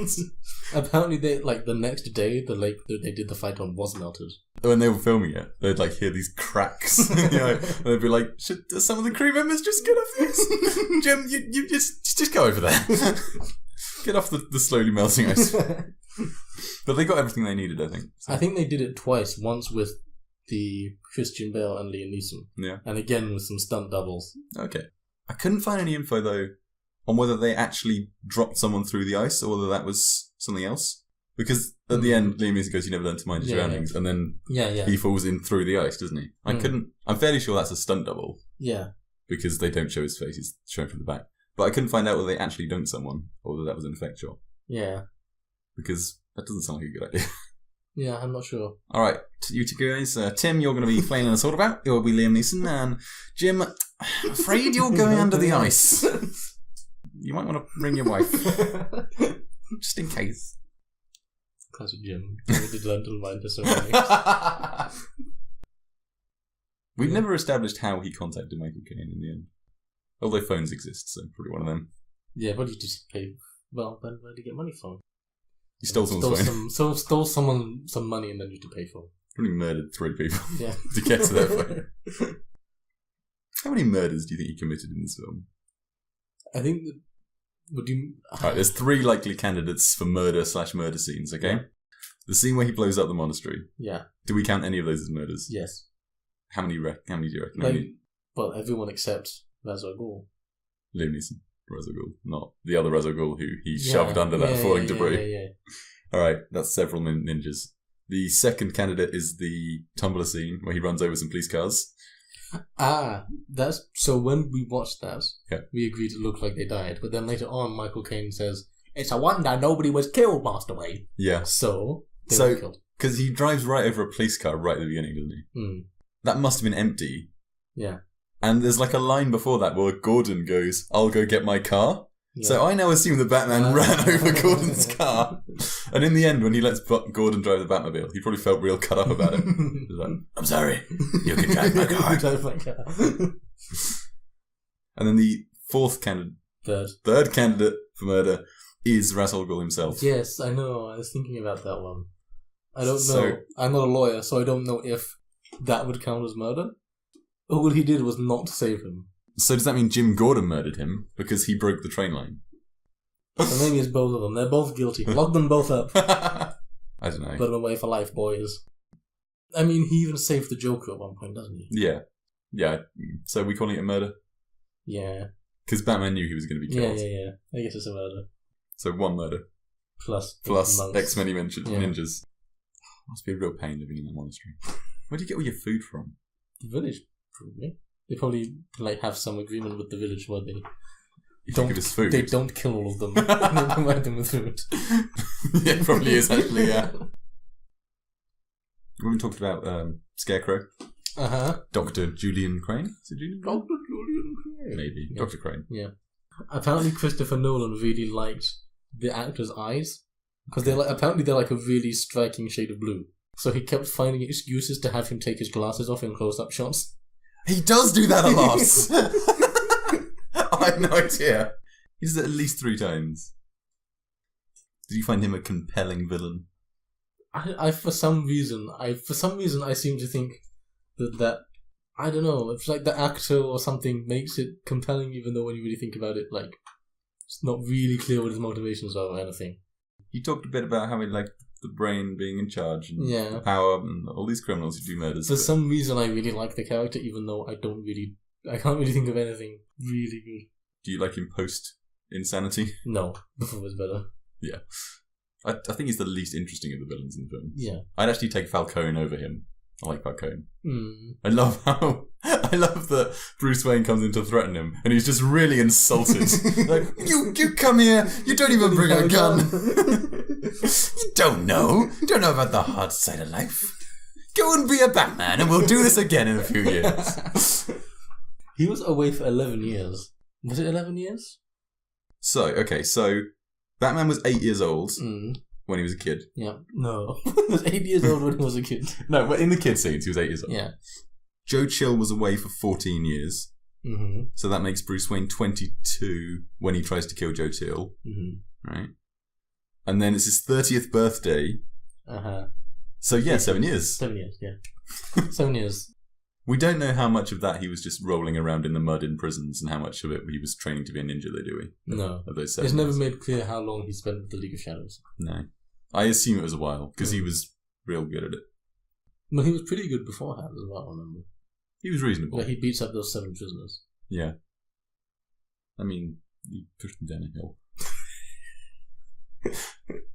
Apparently, the next day, the lake that they did the fight on was melted. When they were filming it, they'd like hear these cracks. And they'd be like, should some of the crew members just get off this? Jim, you just go over there. Get off the slowly melting ice. But they got everything they needed, I think. So. I think they did it twice. Once with the Christian Bale and Liam Neeson. Yeah. And again with some stunt doubles. Okay. I couldn't find any info, though, on whether they actually dropped someone through the ice or whether that was something else. Because at the end, Liam Neeson goes, you never learn to mind your surroundings. And then he falls in through the ice, doesn't he? I'm fairly sure that's a stunt double. Yeah. Because they don't show his face, he's shown from the back. But I couldn't find out whether they actually dunked someone or whether that was an effect shot. Yeah. Because that doesn't sound like a good idea. Yeah, I'm not sure. Alright, you two guys. Tim, you're going to be flailing us all about. You'll be Liam Neeson. And Jim, I'm afraid you're going under the ice. You might want to bring your wife. Just in case. Classic Jim. Did learn to mind the surroundings. We've never established how he contacted Michael Caine in the end. Although phones exist, so probably one of them. Yeah, but he just paid. Well, then where did he get money from? He stole someone's phone. Stole someone some money and then used to pay for it. Probably murdered 3 people to get to that phone. How many murders do you think he committed in this film? I think Alright, there's 3 likely candidates for murder/murder scenes, okay? Yeah. The scene where he blows up the monastery. Yeah. Do we count any of those as murders? Yes. How many do you reckon? Well, everyone except Ra's al Ghul. Liam Neeson. Ra's al Ghul, not the other Ra's al Ghul who he shoved under that falling debris. Yeah. Alright, that's several ninjas. The second candidate is the tumbler scene where he runs over some police cars. That's so when we watched that, we agreed it looked like they died, but then later on Michael Caine says, it's a wonder nobody was killed, Master Wayne. Yeah. So they were killed. Because he drives right over a police car right at the beginning, doesn't he? That must have been empty. Yeah. And there's like a line before that where Gordon goes, I'll go get my car. Yeah. So I now assume that Batman ran over Gordon's car. And in the end, when he lets Gordon drive the Batmobile, he probably felt real cut up about it. He's like, I'm sorry, you can drive my car. And then the third candidate for murder is Ra's al Ghul himself. Yes, I know. I was thinking about that one. I don't know. I'm not a lawyer, so I don't know if that would count as murder. All he did was not save him. So does that mean Jim Gordon murdered him because he broke the train line? So maybe it's both of them. They're both guilty. Lock them both up. I don't know. Put them away for life, boys. I mean, he even saved the Joker at one point, doesn't he? Yeah. So we calling it a murder? Yeah. Because Batman knew he was going to be killed. Yeah. I guess it's a murder. So 1 murder. Plus X many ninjas. Must be a real pain living in that monastery. Where do you get all your food from? The village Probably. They probably have some agreement with the village where they food. They don't kill all of them. They provide them with food. Yeah, it probably is actually. Yeah. We haven't talked about Scarecrow. Dr. Julian Crane. Is it Julian? Dr. Julian Crane. Maybe. Yeah. Dr. Crane. Yeah. Apparently, Christopher Nolan really liked the actor's eyes because they're a really striking shade of blue. So he kept finding excuses to have him take his glasses off in close-up shots. He does do that a lot. I have no idea. He does it at least 3 times. Did you find him a compelling villain? For some reason I seem to think that I don't know. It's like the actor or something makes it compelling, even though when you really think about it, it's not really clear what his motivations are or anything. You talked a bit about having the brain being in charge and the power and all these criminals who do murders. For some reason, I really like the character, even though I can't really think of anything really good. Do you like him post insanity? No, before was better. Yeah, I think he's the least interesting of the villains in the film. Yeah, I'd actually take Falcone over him. I like Falcone. Mm. I love that Bruce Wayne comes in to threaten him, and he's just really insulted. You come here. You don't even bring a gun. You don't know about the hard side of life. Go and be a Batman, and we'll do this again in a few years. He was away for 11 years. Was it 11 years? So Batman was 8 years old. When he was a kid. Yeah. No. He was 8 years old when he was a kid. No, but in the kid scenes, he was 8 years old. Yeah. Joe Chill was away for 14 years. Mm-hmm. So that makes Bruce Wayne 22 when he tries to kill Joe Chill. Mm-hmm. Right? And then it's his 30th birthday. So yeah, 7 years. 7 years, yeah. 7 years. We don't know how much of that he was just rolling around in the mud in prisons and how much of it he was training to be a ninja, though, do we? No. Of those it's never made clear how long he spent with the League of Shadows. No. I assume it was a while, because he was real good at it. Well, he was pretty good beforehand as well, I remember. He was reasonable. He beats up those 7 prisoners. Yeah. I mean, he pushed them down a hill.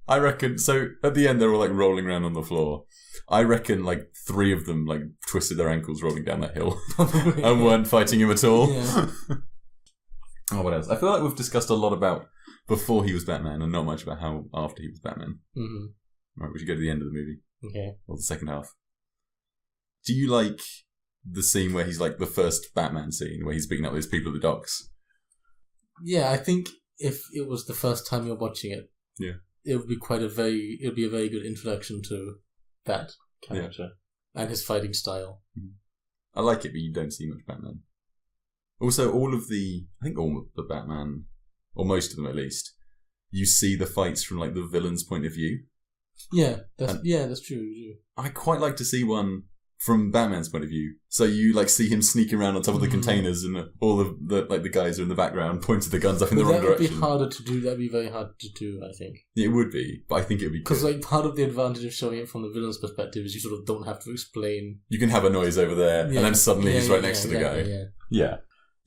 I reckon, so at the end they're all rolling around on the floor. I reckon 3 of them twisted their ankles rolling down that hill and weren't fighting him at all. Yeah. Oh, what else? I feel like we've discussed a lot about before he was Batman and not much about how after he was Batman. Mm-hmm. Right, we should go to the end of the movie. Okay. Or the second half. Do you like the scene where he's the first Batman scene where he's picking up those people at the docks? Yeah, I think if it was the first time you're watching it, it would be a very good introduction to that character and his fighting style. I like it, but you don't see much Batman. Also, all of the Batman, or most of them at least, you see the fights from the villain's point of view. Yeah, that's true. I quite like to see one from Batman's point of view. So you see him sneaking around on top of the containers, and all of the guys are in the background pointing the guns up in the wrong direction. That would be harder to do. That'd be very hard to do, I think. It would be, but I think it would be because part of the advantage of showing it from the villain's perspective is you sort of don't have to explain. You can have a noise over there, and then suddenly he's right next to the guy. Yeah.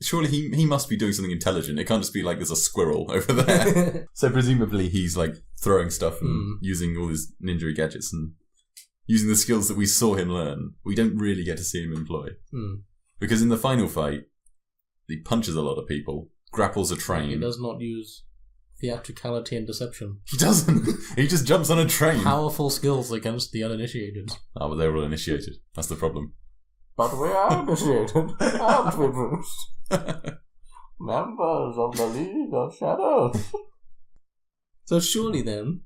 Surely he must be doing something intelligent. It can't just be there's a squirrel over there. So presumably he's throwing stuff and using all his ninja gadgets and using the skills that we saw him learn. We don't really get to see him employ. Because in the final fight, he punches a lot of people, grapples a train. He does not use theatricality and deception. He doesn't. He just jumps on a train. Powerful skills against the uninitiated. Oh, but they're all initiated. That's the problem. But we are initiated, aren't we, Bruce? Members of the League of Shadows. So surely then,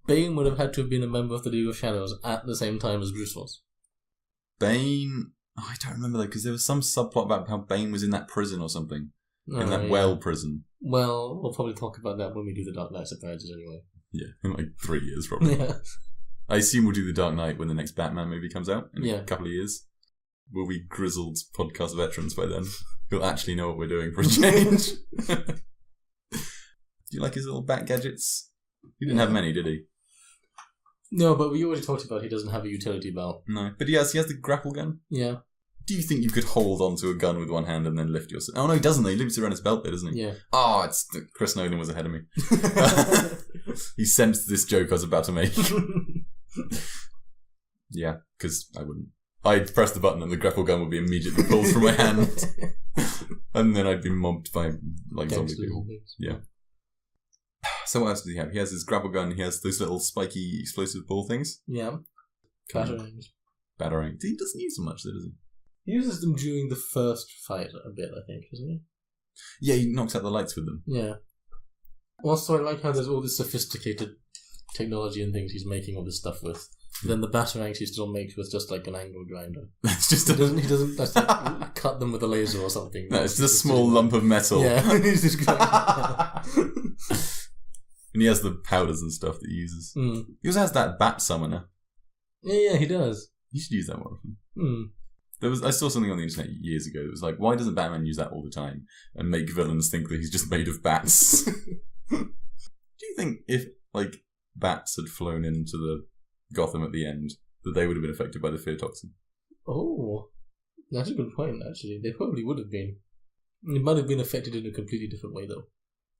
Bane would have had to have been a member of the League of Shadows at the same time as Bruce was. Bane... Oh, I don't remember that, because there was some subplot about how Bane was in that prison or something. In that well prison. Well, we'll probably talk about that when we do the Dark Knight surprises anyway. Yeah, in 3 years probably. I assume we'll do the Dark Knight when the next Batman movie comes out in a couple of years. We'll be grizzled podcast veterans by then. We'll actually know what we're doing for a change. Do you like his little bat gadgets? He didn't have many, did he? No, but we already talked about he doesn't have a utility belt. No, but he has the grapple gun. Yeah. Do you think you could hold onto a gun with one hand and then lift yourself? Oh no, he doesn't. He loops it around his belt there, doesn't he? Yeah. Oh, Chris Nolan was ahead of me. He sensed this joke I was about to make. Yeah, because I wouldn't. I'd press the button and the grapple gun would be immediately pulled from my hand. And then I'd be mobbed by zombie people. Yeah. So what else does he have? He has his grapple gun. He has those little spiky explosive ball things. Yeah. Batarangs. Batarang. He doesn't use them much though, does he? He uses them during the first fight a bit, I think, doesn't he? Yeah, he knocks out the lights with them. Yeah. Also, I like how there's all this sophisticated technology and things he's making all this stuff with. Then the batarangs he still makes with just like an angle grinder. It's just he doesn't just, like, cut them with a laser or something. No, it's just a small lump of metal. Yeah, he's just and he has the powders and stuff that he uses. Mm. He also has that bat summoner. Yeah, he does. You should use that more often. Mm. I saw something on the internet years ago that was like, why doesn't Batman use that all the time and make villains think that he's just made of bats? Do you think if bats had flown into the Gotham at the end, that they would have been affected by the fear toxin? Oh, that's a good point, actually. They probably would have been. It might have been affected in a completely different way, though.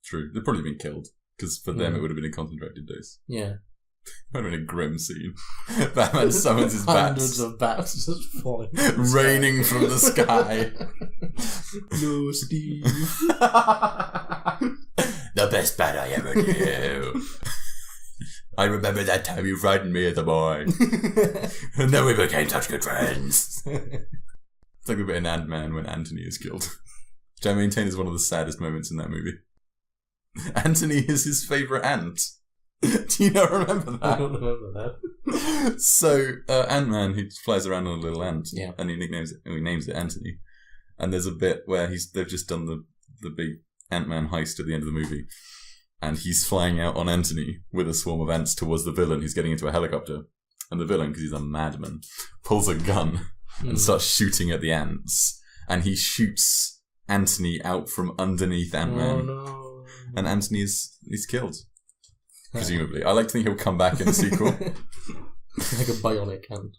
True. They'd probably been killed, because for them it would have been a concentrated dose. Yeah. It would have been a grim scene. Batman summons his bats. Hundreds of bats just falling. Raining from the sky. No, Steve. The best bat I ever knew. I remember that time you frightened me as a boy. And then we became such good friends. It's like the bit in Ant-Man when Anthony is killed. Which I maintain is one of the saddest moments in that movie. Anthony is his favourite ant. Do you not remember that? I don't remember that. So, Ant-Man, he flies around on a little ant. Yeah. And he names it Anthony. And there's a bit where they've just done the big Ant-Man heist at the end of the movie. And he's flying out on Anthony with a swarm of ants towards the villain who's getting into a helicopter. And the villain, because he's a madman, pulls a gun and starts shooting at the ants. And he shoots Anthony out from underneath Ant-Man. Oh, no. And Anthony is killed. Presumably. I like to think he'll come back in the sequel. Like a bionic ant.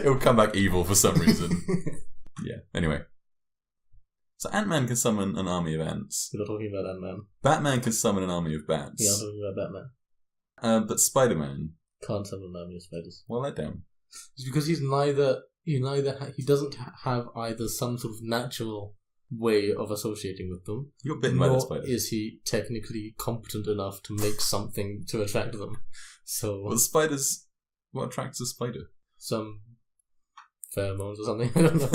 He'll come back evil for some reason. Yeah, anyway. So Ant-Man can summon an army of ants. We're not talking about Ant-Man. Batman can summon an army of bats. Yeah, I'm talking about Batman. But Spider-Man Can't summon an army of spiders. well, let down. It's because he doesn't have either some sort of natural way of associating with them. You got bitten by that spider. Is he technically competent enough to make something to attract them? So Well, spiders... What attracts a spider? some pheromones or something. I don't know.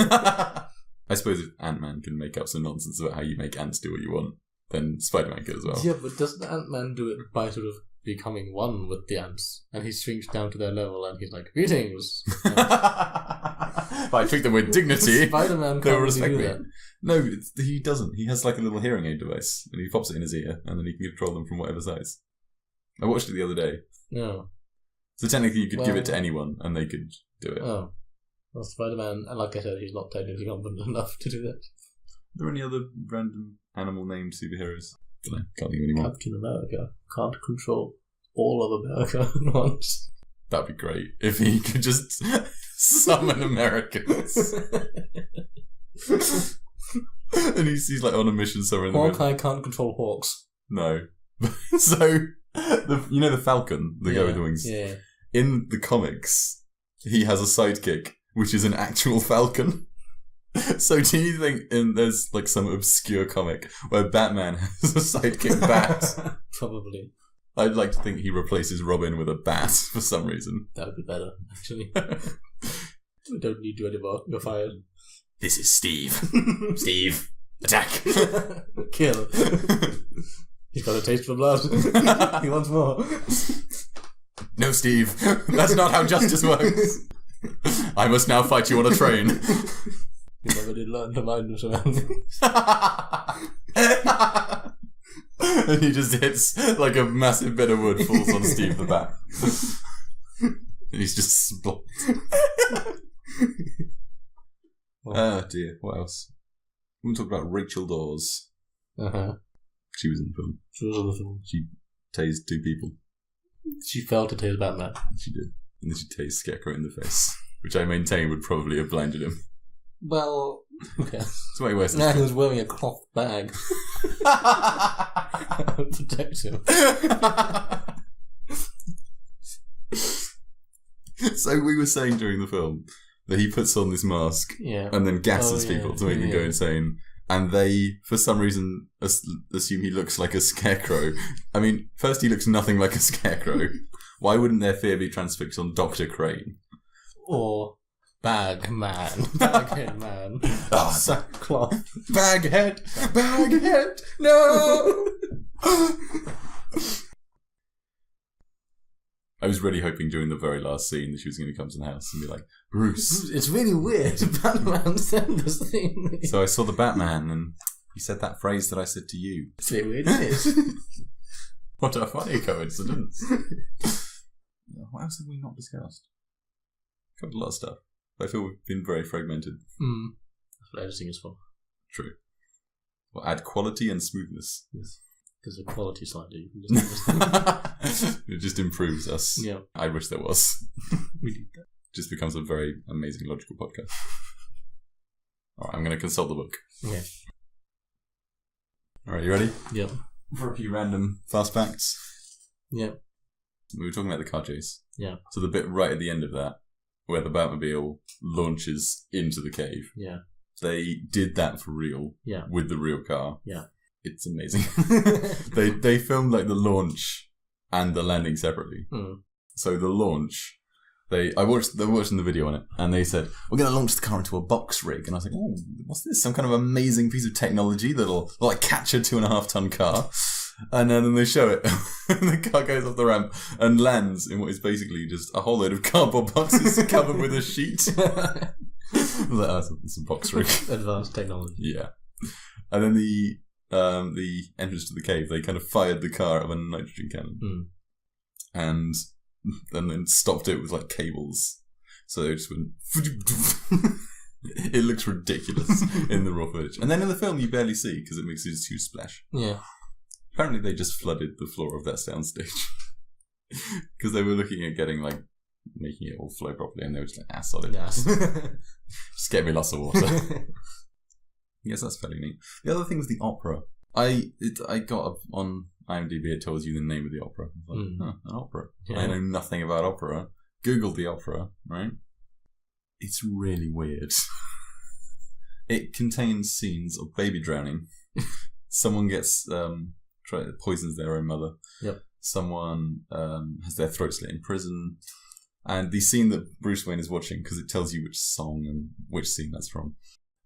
I suppose if Ant-Man can make up some nonsense about how you make ants do what you want, then Spider-Man could as well. Yeah, but doesn't Ant-Man do it by sort of becoming one with the ants? And he shrinks down to their level and he's like, greetings! If I treat them with dignity, Spider-Man they will can't respect really me. do that. No, he doesn't. He has like a little hearing aid device, and he pops it in his ear, and then he can control them from whatever size. I watched it the other day. No. So technically you could give it to anyone, and they could do it. Oh. Well, Spider-Man, like I said, he's not technically competent enough to do that. Are there any other random animal-named superheroes? Can't think of any more. Captain America can't control all of America at once. That'd be great if he could just summon Americans. And he's like on a mission somewhere in the middle. Hawkeye can't control hawks. No. So, the Falcon, the guy with the wings? Yeah. In the comics, he has a sidekick, which is an actual falcon. So do you think there's like some obscure comic where Batman has a sidekick bat? Probably. I'd like to think he replaces Robin with a bat for some reason. That would be better, actually. We don't need you anymore. You're fired. This is Steve. Steve, attack! Kill. He's got a taste for blood. He wants more. No, Steve. That's not how justice works. I must now fight you on a train. You never did learn to mind your surroundings. And he just hits like a massive bit of wood falls on Steve the Bat. And he's just splat. Oh dear, what else? We want to talk about Rachel Dawes. Uh-huh. She was in the film. She was in the film. She tased 2 people. She fell to tase Batman. She did. And then she tased Scarecrow in the face. Which I maintain would probably have blinded him. Well, okay. It's way worse. Now he was wearing a cloth bag. Protect him. So we were saying during the film that he puts on this mask and then gasses people to make them go insane. And they, for some reason, assume he looks like a scarecrow. I mean, first he looks nothing like a scarecrow. Why wouldn't their fear be transfixed on Dr. Crane? Or Baghead Man. Sackcloth. Baghead! No! I was really hoping during the very last scene that she was going to come to the house and be like, Bruce. It's really weird. Batman said this thing. So I saw the Batman and he said that phrase that I said to you. It's really weird, isn't it? What a funny coincidence. What else have we not discussed? Covered a lot of stuff. But I feel we've been very fragmented. That's what editing is for. True. Well, add quality and smoothness. Yes. There's a quality side to you. It just improves us. Yeah. I wish there was. We need that. Just becomes a very amazing logical podcast. Alright, I'm going to consult the book. Okay. Alright, you ready? Yep. For a few random fast facts. Yep. We were talking about the car chase. Yeah. So the bit right at the end of that, where the Batmobile launches into the cave. Yeah. They did that for real. Yeah. With the real car. Yeah. It's amazing. They filmed like the launch and the landing separately. So the launch, they were watching the video on it, and they said, we're going to launch the car into a box rig. And I was like, oh, what's this? Some kind of amazing piece of technology that'll like catch a 2.5-ton car. And then they show it, and the car goes off the ramp and lands in what is basically just a whole load of cardboard boxes covered with a sheet. It's a box rig. Advanced technology. Yeah. And then the entrance to the cave, they kind of fired the car out of a nitrogen cannon. And then stopped it with like cables. So they just went... It looks ridiculous in the raw footage. And then in the film you barely see because it makes this huge splash. Yeah. Apparently they just flooded the floor of that soundstage. Because they were looking at making it all flow properly, and they were just like, solid. Yes. Just get me lots of water. Yes, that's fairly neat. The other thing was the opera. I got up on IMDb, it tells you the name of the opera. I was like, an opera. Yeah. I know nothing about opera. Googled the opera, right? It's really weird. It contains scenes of baby drowning. Someone gets poisons their own mother. Yep. Someone has their throat slit in prison. And the scene that Bruce Wayne is watching, because it tells you which song and which scene that's from,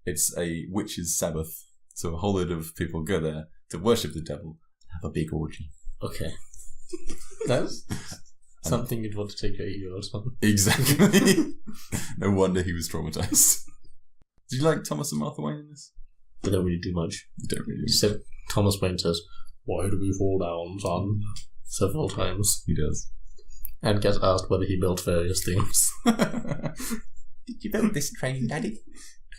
it's a witch's Sabbath. So a whole load of people go there to worship the devil and have a big orgy. Okay. That's something you'd want to take your 8-year-olds on. Exactly. No wonder he was traumatized. Did you like Thomas and Martha Wayne in this? They don't really do much. They don't really do much. Except Thomas Wayne says, "Why do we fall down, son?" several times. He does. And gets asked whether he built various things. Did you build this train, Daddy?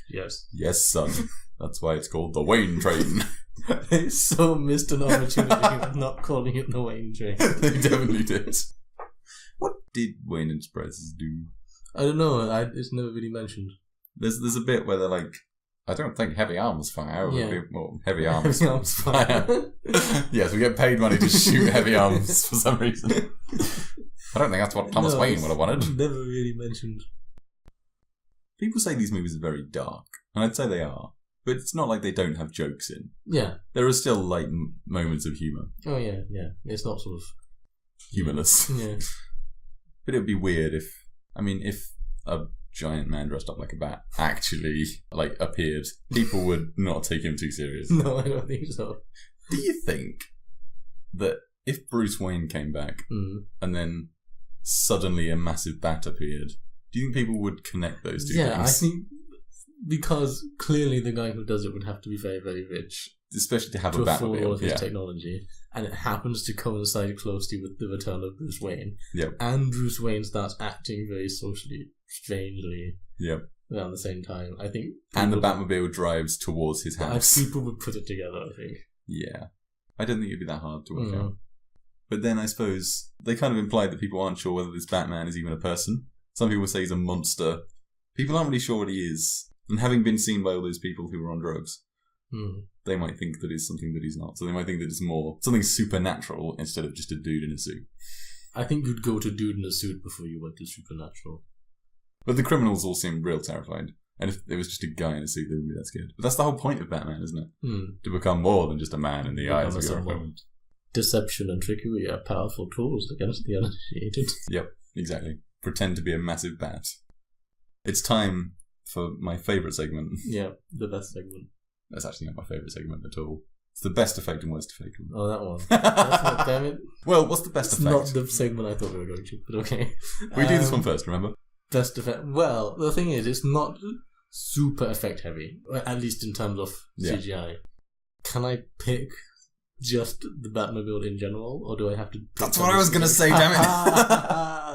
Yes. Yes, son. That's why it's called the Wayne train. They so missed an opportunity of not calling it the Wayne train. They definitely did. What did Wayne Enterprises do? I don't know. It's never really mentioned. There's a bit where they're like, I don't think heavy arms fire. Heavy arms. Heavy arms fire. Yes, we get paid money to shoot heavy arms for some reason. I don't think that's what Thomas Wayne would have wanted. Never really mentioned. People say these movies are very dark, and I'd say they are. But it's not like they don't have jokes in. Yeah. There are still light moments of humour. Oh, yeah. It's not sort of... humorless. Yeah. But it would be weird if a giant man dressed up like a bat actually, appeared. People would not take him too seriously. No, I don't think so. Do you think that if Bruce Wayne came back and then suddenly a massive bat appeared, do you think people would connect those two things? Yeah, I think because clearly the guy who does it would have to be very, very rich. Especially to have a Batmobile. To afford all of his technology. And it happens to coincide closely with the return of Bruce Wayne. Yep. And Bruce Wayne starts acting very socially strangely. Yep. Around the same time. I think... And the Batmobile drives towards his house. People would put it together, I think. Yeah. I don't think it'd be that hard to work out. But then I suppose they kind of implied that people aren't sure whether this Batman is even a person. Some people say he's a monster. People aren't really sure what he is. And having been seen by all those people who were on drugs, they might think that it's something that he's not. So they might think that it's more something supernatural instead of just a dude in a suit. I think you'd go to dude in a suit before you went to supernatural. But the criminals all seem real terrified. And if it was just a guy in a suit, they wouldn't be that scared. But that's the whole point of Batman, isn't it? To become more than just a man in the eyes of your opponent. Deception and trickery are powerful tools against the uninitiated. Yep, exactly. Pretend to be a massive bat. It's time for my favourite segment. Yeah, the best segment. That's actually not my favourite segment at all. It's the best effect and worst effect. Oh, that one. That's not, damn it. Well, what's the best effect? It's not the segment I thought we were going to, but okay. We do this one first, remember? Best effect. Well, the thing is, it's not super effect heavy, at least in terms of CGI. Can I pick just the Batmobile in general, or do I have to pick... That's what I was going to say, damn it!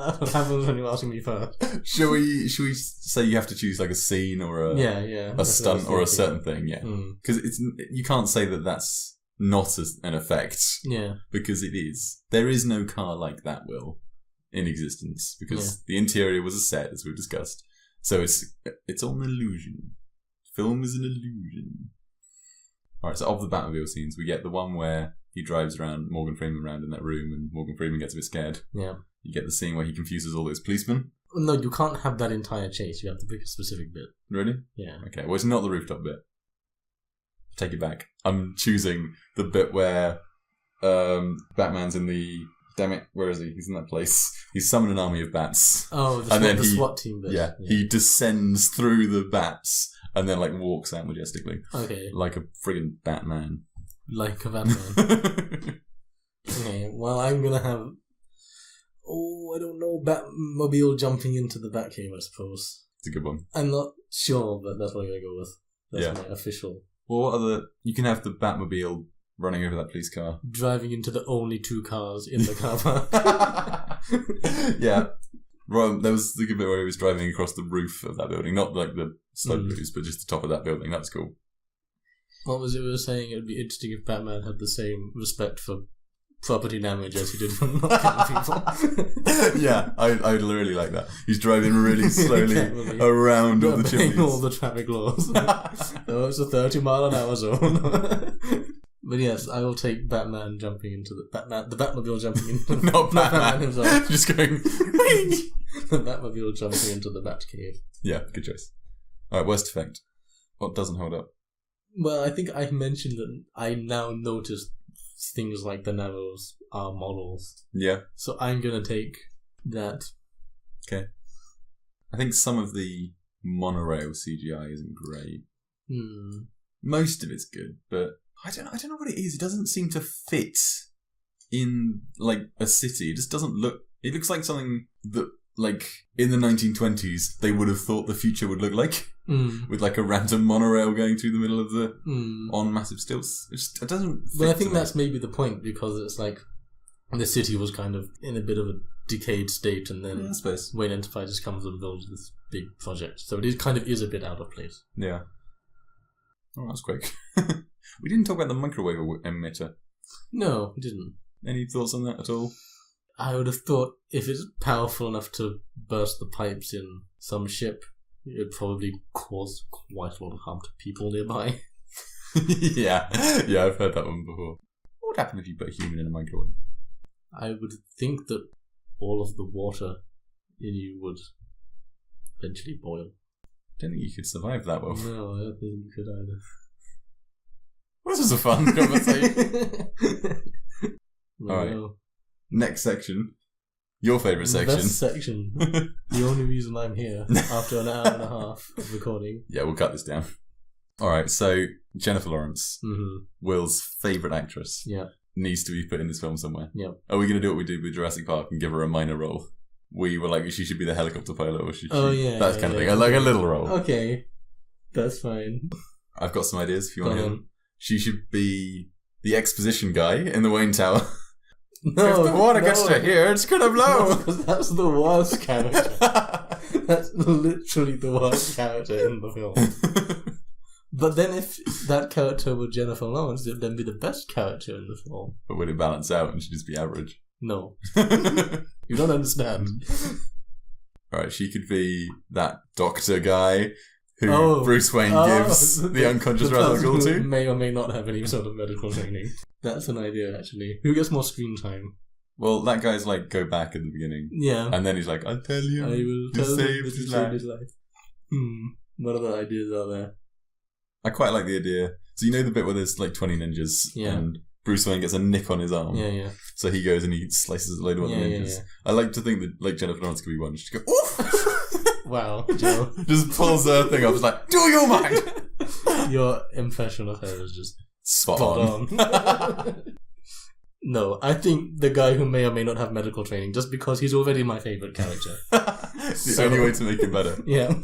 That's what happens when you're asking me first. Should we say you have to choose like a scene or a stunt or a certain thing? Yeah, because you can't say that that's not an effect. Yeah, because it is. There is no car like that, Will, in existence, because the interior was a set, as we've discussed. So it's all an illusion. Film is an illusion. Alright, so of the Batmobile scenes, we get the one where he drives Morgan Freeman around in that room and Morgan Freeman gets a bit scared. Yeah. You get the scene where he confuses all those policemen. No, you can't have that entire chase. You have to pick a specific bit. Really? Yeah. Okay, well, it's not the rooftop bit. Take it back. I'm choosing the bit where Batman's in the... Damn it, where is he? He's in that place. He's summoned an army of bats. Oh, the SWAT team bit. Yeah, he descends through the bats and then walks out majestically. Okay. Like a friggin' Batman. Like a Batman. Okay, well, I'm gonna have... Oh, I don't know, Batmobile jumping into the Batcave, I suppose. It's a good one. I'm not sure, but that's what I'm gonna go with. That's my official. Well, what other... You can have the Batmobile running over that police car. Driving into the only two cars in the car park. Yeah. Well, there was the good bit where he was driving across the roof of that building. Not like the slope roofs, but just the top of that building. That's cool. What was it we were saying? It would be interesting if Batman had the same respect for property damage as he did for not killing people. Yeah, I'd really like that. He's driving really slowly around all the chimneys. all the traffic laws. No, it's a 30-mile-an-hour zone. But yes, I will take Batman jumping into the Batmobile jumping into not Batman himself. Just going the Batmobile jumping into the Batcave. Yeah, good choice. Alright, worst effect. What doesn't hold up? Well, I think I mentioned that I now noticed things like the Narrows are models. Yeah. So I'm gonna take that. Okay. I think some of the monorail CGI isn't great. Most of it's good, but I don't know what it is. It doesn't seem to fit in a city. It just doesn't look... It looks like something that in the 1920s they would have thought the future would look like. With a random monorail going through the middle of the... on massive stilts. It doesn't fit. Well, I think that's maybe the point, because it's the city was kind of in a bit of a decayed state, and then Wayne Enterprises comes and builds this big project. So it kind of is a bit out of place. Yeah. Oh, that's quick. We didn't talk about the microwave emitter. No, we didn't. Any thoughts on that at all? I would have thought if it's powerful enough to burst the pipes in some ship, it would probably cause quite a lot of harm to people nearby. Yeah, I've heard that one before. What would happen if you put a human in a microwave? I would think that all of the water in you would eventually boil. I don't think you could survive that well. No, I don't think you could either. This is a fun conversation. Alright. Next section. Your favourite section. Best section. The only reason I'm here after an hour and a half of recording. Yeah, we'll cut this down. Alright, so Jennifer Lawrence, Will's favourite actress, needs to be put in this film somewhere. Yeah. Are we going to do what we did with Jurassic Park and give her a minor role? We were like, she should be the helicopter pilot, or should she? Yeah. That kind of thing. Like a little role. Okay. That's fine. I've got some ideas if you want to hear them. She should be the exposition guy in the Wayne Tower. No, if the water gets to here, it's gonna blow. No, that's the worst character. That's literally the worst character in the film. But then if that character were Jennifer Lawrence, it would then be the best character in the film. But would it balance out and she'd just be average? No. You don't understand. Alright, she could be that doctor guy who Bruce Wayne gives the unconscious Ra's al Ghul to. May or may not have any sort of medical training. That's an idea, actually. Who gets more screen time? Well, that guy's like, go back at the beginning. Yeah. And then he's like, I'll tell you. I will you tell saved him his that life. you saved his life. What other ideas are there? I quite like the idea. So you know the bit where there's like 20 ninjas and Bruce Wayne gets a nick on his arm? Yeah. So he goes and he slices a load of other ninjas. Yeah. I like to think that like Jennifer Lawrence could be one. She'd go, oof! Wow, Joe. Just pulls her thing off. It's like, do your mind! Your impression of her is just spot on. No, I think the guy who may or may not have medical training, just because he's already my favourite character. The only way to make him better. Yeah.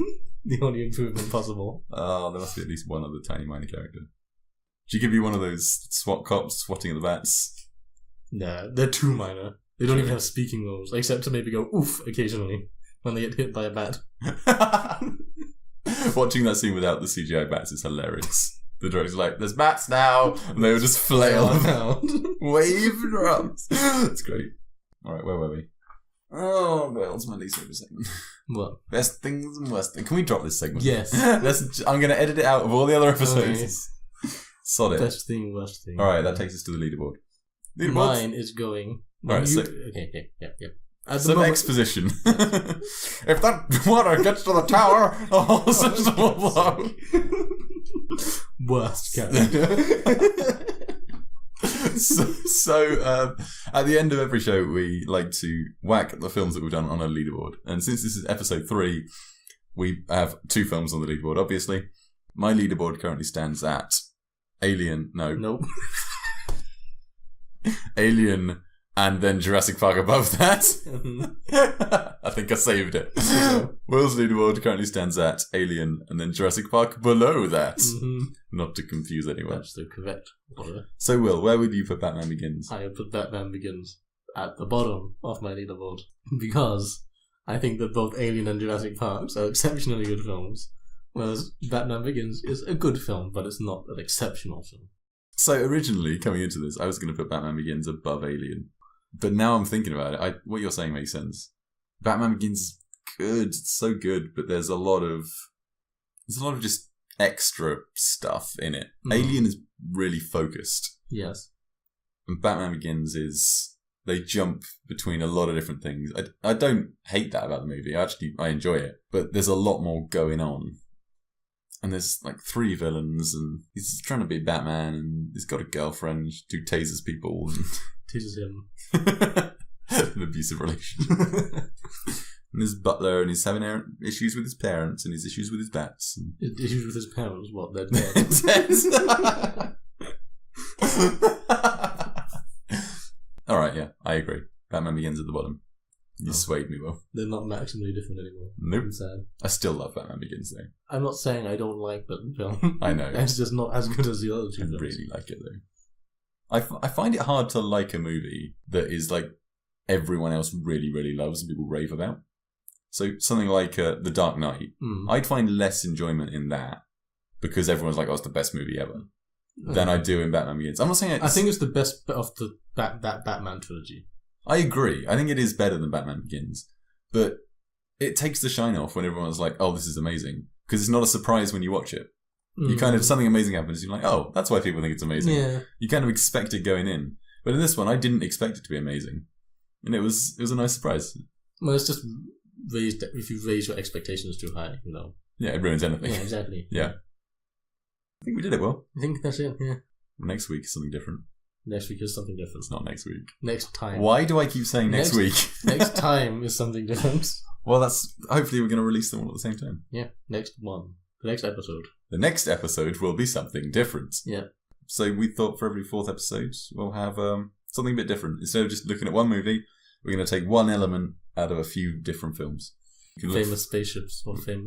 The only improvement possible. Oh, there must be at least one other tiny minor character. Should you give you one of those SWAT cops swatting at the bats? Nah, they're too minor. They don't even have speaking roles, except to maybe go oof occasionally when they get hit by a bat. Watching that scene without the CGI bats is hilarious. The director's like, there's bats now! And they will just flail around. Wave drums. It's great. Alright, where were we? Oh, what's my least favourite segment? What? Best things and worst things. Can we drop this segment? Yes. I'm going to edit it out of all the other episodes. Sod it. Best thing, worst thing. Alright, that takes us to the leaderboard. Mine is going... Alright, so... Okay, yep. Some exposition. If that water gets to the tower, the whole system will blow. Worst character. So at the end of every show, we like to whack the films that we've done on a leaderboard. And since this is episode 3, we have 2 films on the leaderboard, obviously. My leaderboard currently stands at Alien. Nope. Alien, and then Jurassic Park above that. I think I saved it. Will's leaderboard currently stands at Alien, and then Jurassic Park below that. Not to confuse anyone. That's the correct order. So, Will, where would you put Batman Begins? I would put Batman Begins at the bottom of my leaderboard. Because I think that both Alien and Jurassic Park are exceptionally good films. Whereas Batman Begins is a good film, but it's not an exceptional film. So originally, coming into this, I was going to put Batman Begins above Alien. But now I'm thinking about it, what you're saying makes sense. Batman Begins is good, it's so good, but there's a lot of just extra stuff in it. Alien is really focused. Yes. And Batman Begins is, they jump between a lot of different things. I don't hate that about the movie, I enjoy it. But there's a lot more going on. And there's like 3 villains, and he's trying to be Batman, and he's got a girlfriend who tases people. And teases him. An abusive relation. And his butler, and he's having issues with his parents, and his issues with his bats. And... Issues with his parents? What? They're dead. Alright, yeah, I agree. Batman Begins at the bottom. You swayed me, Will. They're not maximally different anymore. Nope. I'm sad. I still love Batman Begins, though. I'm not saying I don't like that film. I know. It's just not as good as the other 2 films. I really like it, though. I find it hard to like a movie that is like everyone else really, really loves and people rave about. So something like The Dark Knight, I'd find less enjoyment in that because everyone's like, oh, it's the best movie ever, than I do in Batman Begins. I'm not saying I think it's the best of the that Batman trilogy. I agree. I think it is better than Batman Begins. But it takes the shine off when everyone's like, oh, this is amazing. Because it's not a surprise when you watch it. You kind of, something amazing happens, you're like, oh, that's why people think it's amazing. Yeah. You kind of expect it going in. But in this one, I didn't expect it to be amazing. And it was a nice surprise. Well, it's just if you raise your expectations too high, you know. Yeah, it ruins anything. Yeah, exactly. Yeah. I think we did it well. I think that's it, yeah. Next week is something different. Next week is something different. It's not next week. Next time. Why do I keep saying next week? Next time is something different. Well, hopefully we're going to release them all at the same time. Yeah, next one. The next episode. The next episode will be something different. Yeah. So we thought for every 4th episode, we'll have something a bit different. Instead of just looking at one movie, we're going to take one element out of a few different films. Famous spaceships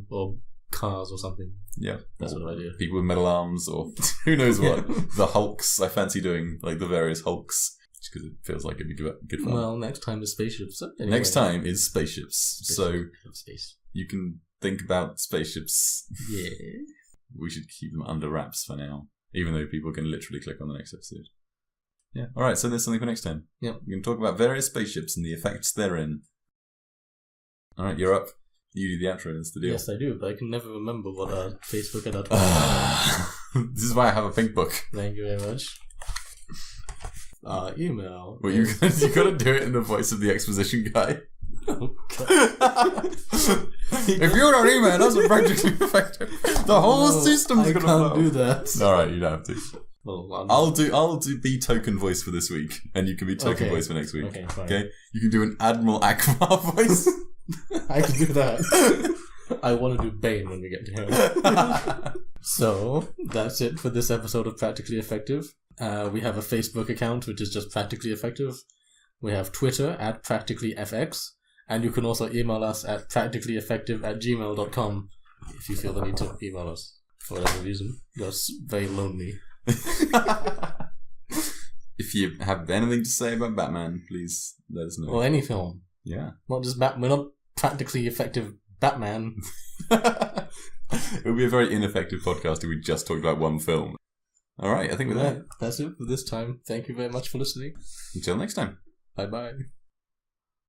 or cars or something. Yeah. That's what I do. People with metal arms or who knows what. The Hulks. I fancy doing like the various Hulks just because it feels like it'd be good fun. Well, next time is spaceships. Anyway. Next time is spaceships. So space. You can think about spaceships. Yeah. We should keep them under wraps for now, even though people can literally click on the next episode. Yeah. All right. So there's something for next time. Yeah. We can talk about various spaceships and the effects therein. All right. You're up. You do the outro, that's the deal. Yes, I do, but I can never remember what our Facebook and our Twitter This is why I have a pink book. Thank you very much. email. Well, you gotta do it in the voice of the exposition guy. If you don't email us, it's practically effective. The whole system's gonna blow. I can't do that. Alright, you don't have to. Well, I'll do be token voice for this week, and you can be token voice for next week. Okay, fine. Okay? You can do an Admiral Akbar voice. I can do that. I want to do Bane when we get to him. So, that's it for this episode of Practically Effective. We have a Facebook account, which is just Practically Effective. We have Twitter at PracticallyFX. And you can also email us at practicallyeffective@gmail.com if you feel the need to email us for whatever reason. You're very lonely. If you have anything to say about Batman, please let us know. Or any film. Yeah. Not just Batman. We're not Practically Effective Batman. It would be a very ineffective podcast if we just talked about one film. Alright, I think with that. That's it for this time. Thank you very much for listening. Until next time. Bye-bye.